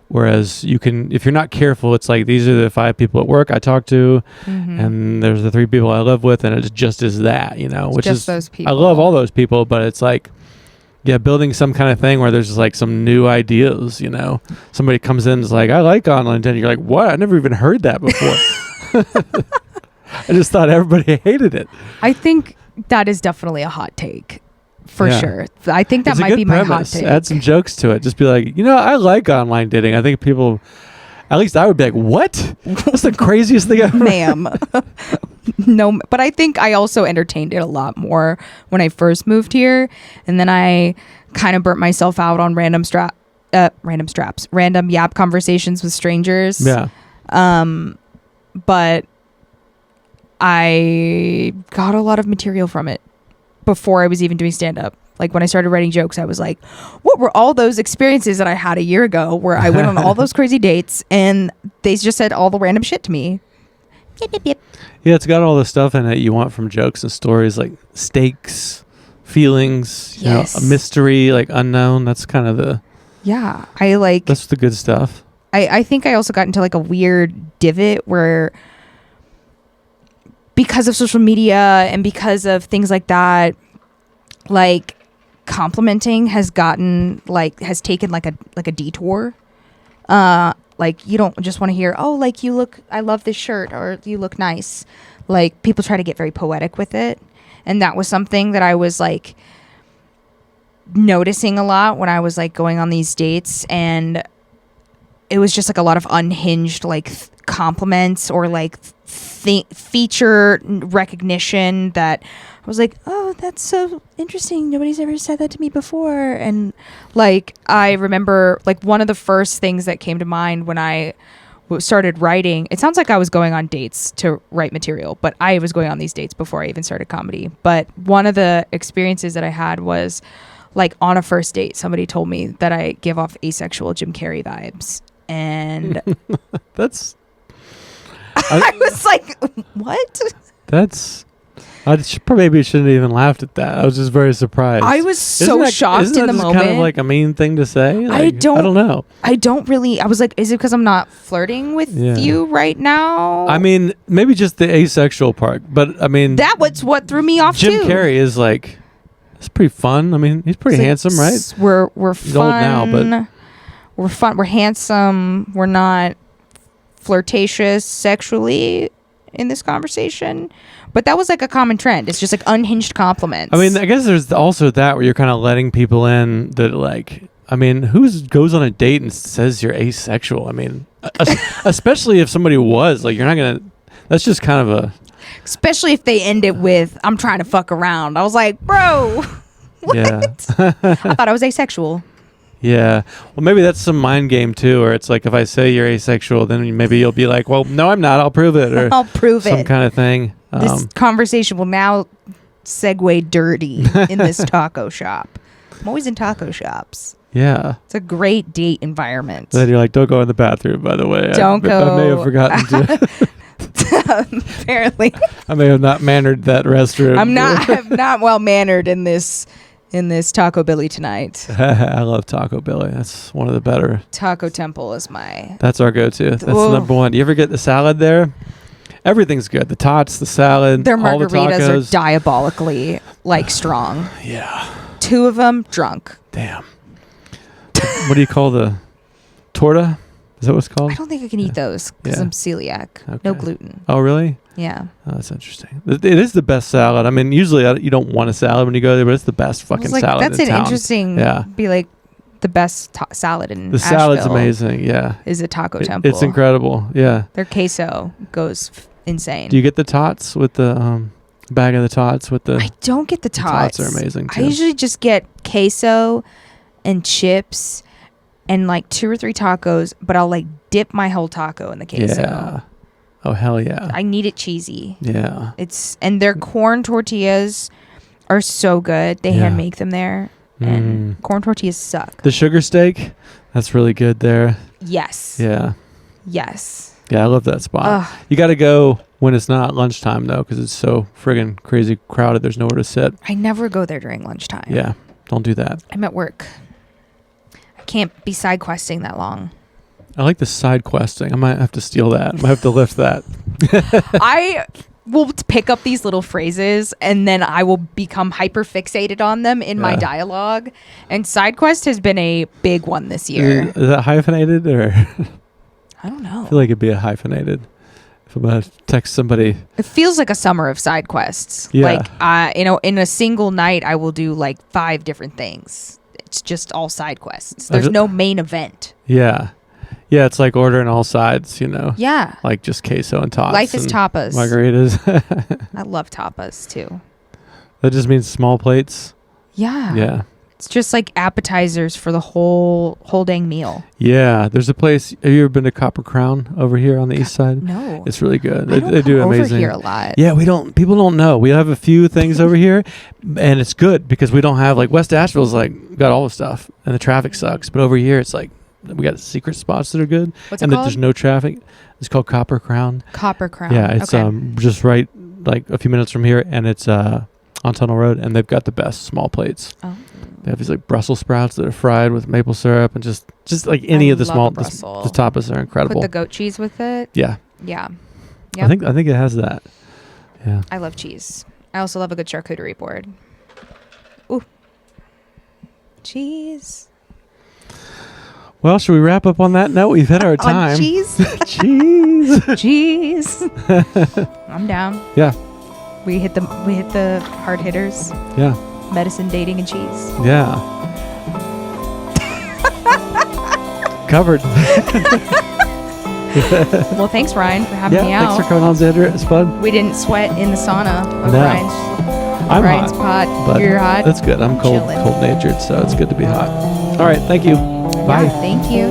Whereas you can, if you're not careful, it's like these are the 5 people at work I talk to, and there's the 3 people I live with, and it just is that, which just is those people. I love all those people, but it's like, building some kind of thing where there's just like some new ideas. Somebody comes in and is like, I like online dating. You're like, what? I never even heard that before. I just thought everybody hated it. I think that is definitely a hot take. For sure. I think that might be my hot take. Add some jokes to it. Just be like, I like online dating. I think people, at least I would be like, what? That's the craziest thing ever. Ma'am. No, but I think I also entertained it a lot more when I first moved here. And then I kind of burnt myself out on random yap conversations with strangers. Yeah. But I got a lot of material from it before I was even doing stand-up. Like when I started writing jokes, I was like, what were all those experiences that I had a year ago where I went on all those crazy dates and they just said all the random shit to me. Yep, yep, yep. Yeah, it's got all the stuff in it you want from jokes and stories, like stakes, feelings, a mystery, like unknown. That's kind of that's the good stuff. I think I also got into like a weird divot where because of social media and because of things like that, like complimenting has taken like a detour. Like you don't just want to hear, oh, like I love this shirt, or you look nice. Like people try to get very poetic with it. And that was something that I was like noticing a lot when I was like going on these dates, and it was just like a lot of unhinged like compliments or like feature recognition that I was like, oh, that's so interesting. Nobody's ever said that to me before. And like I remember like one of the first things that came to mind when I started writing, it sounds like I was going on dates to write material, but I was going on these dates before I even started comedy. But one of the experiences that I had was like on a first date, somebody told me that I give off asexual Jim Carrey vibes. And that's I was like, what? Maybe shouldn't have even laughed at that. I was just very surprised. I was so shocked in the moment. Kind of like a mean thing to say? Like, I don't know. I don't really. I was like, is it because I'm not flirting with you right now? I mean, maybe just the asexual part, but I mean, that was what threw me off Jim too. Carrey is like, it's pretty fun. I mean, he's pretty handsome, right? We're he's fun old now, but we're fun. We're handsome. We're not flirtatious sexually in this conversation. But that was like a common trend. It's just like unhinged compliments. I mean, I guess there's also that where you're kind of letting people in that like, I mean, who goes on a date and says you're asexual? I mean, especially if somebody was like, you're not going to, that's just kind of a. Especially if they end it with, I'm trying to fuck around. I was like, bro, what? Yeah. I thought I was asexual. Yeah. Well, maybe that's some mind game too, where it's like, if I say you're asexual, then maybe you'll be like, well, no, I'm not. I'll prove it. Or I'll prove some kind of thing. This conversation will now segue dirty in this taco shop. I'm always in taco shops. Yeah. It's a great date environment. Then you're like, don't go in the bathroom, by the way. Don't go. I may have forgotten to. Apparently. I may have not mannered that restroom. I'm not well mannered in this Taco Billy tonight. I love Taco Billy. That's one of the better. Taco Temple is my. That's our go-to. That's the number one. You ever get the salad there? Everything's good. The tots, the salad, Their all the margaritas tacos. are diabolically like strong. Yeah. 2 of them drunk. Damn. What do you call the torta? Is that what it's called? I don't think I can eat those because Yeah. I'm celiac. Okay. No gluten. Oh, really? Yeah. Oh, that's interesting. It is the best salad. I mean, usually you don't want a salad when you go there, but it's the best I fucking was like, salad that's in an town. interesting. Yeah. Be like the best salad in The salad's Asheville amazing. Yeah. Is a taco temple. It's incredible. Yeah. Their queso goes insane. Do you get the tots with the bag of the tots with the? I don't get the tots. The tots are amazing too. I usually just get queso and chips and like 2 or 3 tacos, but I'll like dip my whole taco in the queso. Yeah. Oh hell yeah. I need it cheesy. Yeah. And their corn tortillas are so good. They hand make them there, and corn tortillas suck. The sugar steak, that's really good there. Yes. Yeah. Yes. Yeah, I love that spot. Ugh. You got to go when it's not lunchtime though, because it's so friggin' crazy crowded. There's nowhere to sit. I never go there during lunchtime. Yeah, don't do that. I'm at work. I can't be side questing that long. I like the side questing. I might have to steal that. I might have to lift that. I will pick up these little phrases and then I will become hyper fixated on them in my dialogue. And side quest has been a big one this year. Is that hyphenated or? I don't know. I feel like it'd be a hyphenated. If I'm gonna text somebody. It feels like a summer of side quests. Yeah. Like, in a single night, I will do like 5 different things. It's just all side quests. There's no main event. Yeah. Yeah, it's like ordering all sides, Yeah. Like just queso and tots. Life is and tapas. Margaritas. I love tapas too. That just means small plates. Yeah. Yeah. It's just like appetizers for the whole dang meal. Yeah. There's a place. Have you ever been to Copper Crown over here on the east side? No. It's really good. I don't They do come amazing. over here a lot. Yeah, people don't know. We have a few things over here, and it's good because we don't have like West Asheville's like got all the stuff, and the traffic sucks. But over here, it's like we got secret spots that are good, What's and it that there's called? no traffic. It's called Copper Crown. Copper Crown. Yeah, it's okay. just right like a few minutes from here, and it's on Tunnel Road, and they've got the best small plates. Oh. They have these like Brussels sprouts that are fried with maple syrup, and just like any of the small the tapas are incredible. Put the goat cheese with it. Yeah. Yeah. Yep. I think it has that. Yeah. I love cheese. I also love a good charcuterie board. Ooh. Cheese. Well, should we wrap up on that note? We've hit our time. On cheese? Cheese. Cheese. I'm down. Yeah. We hit the hard hitters. Yeah. Medicine, dating, and cheese. Yeah. Covered. Well, thanks, Ryan, for having me out. Thanks for coming on, Zandra. It's fun. We didn't sweat in the sauna of No. Ryan's I'm pot. but You're hot. That's good. I'm Chilling. cold natured, so it's good to be hot. All right. Thank you. Bye. Yeah, thank you.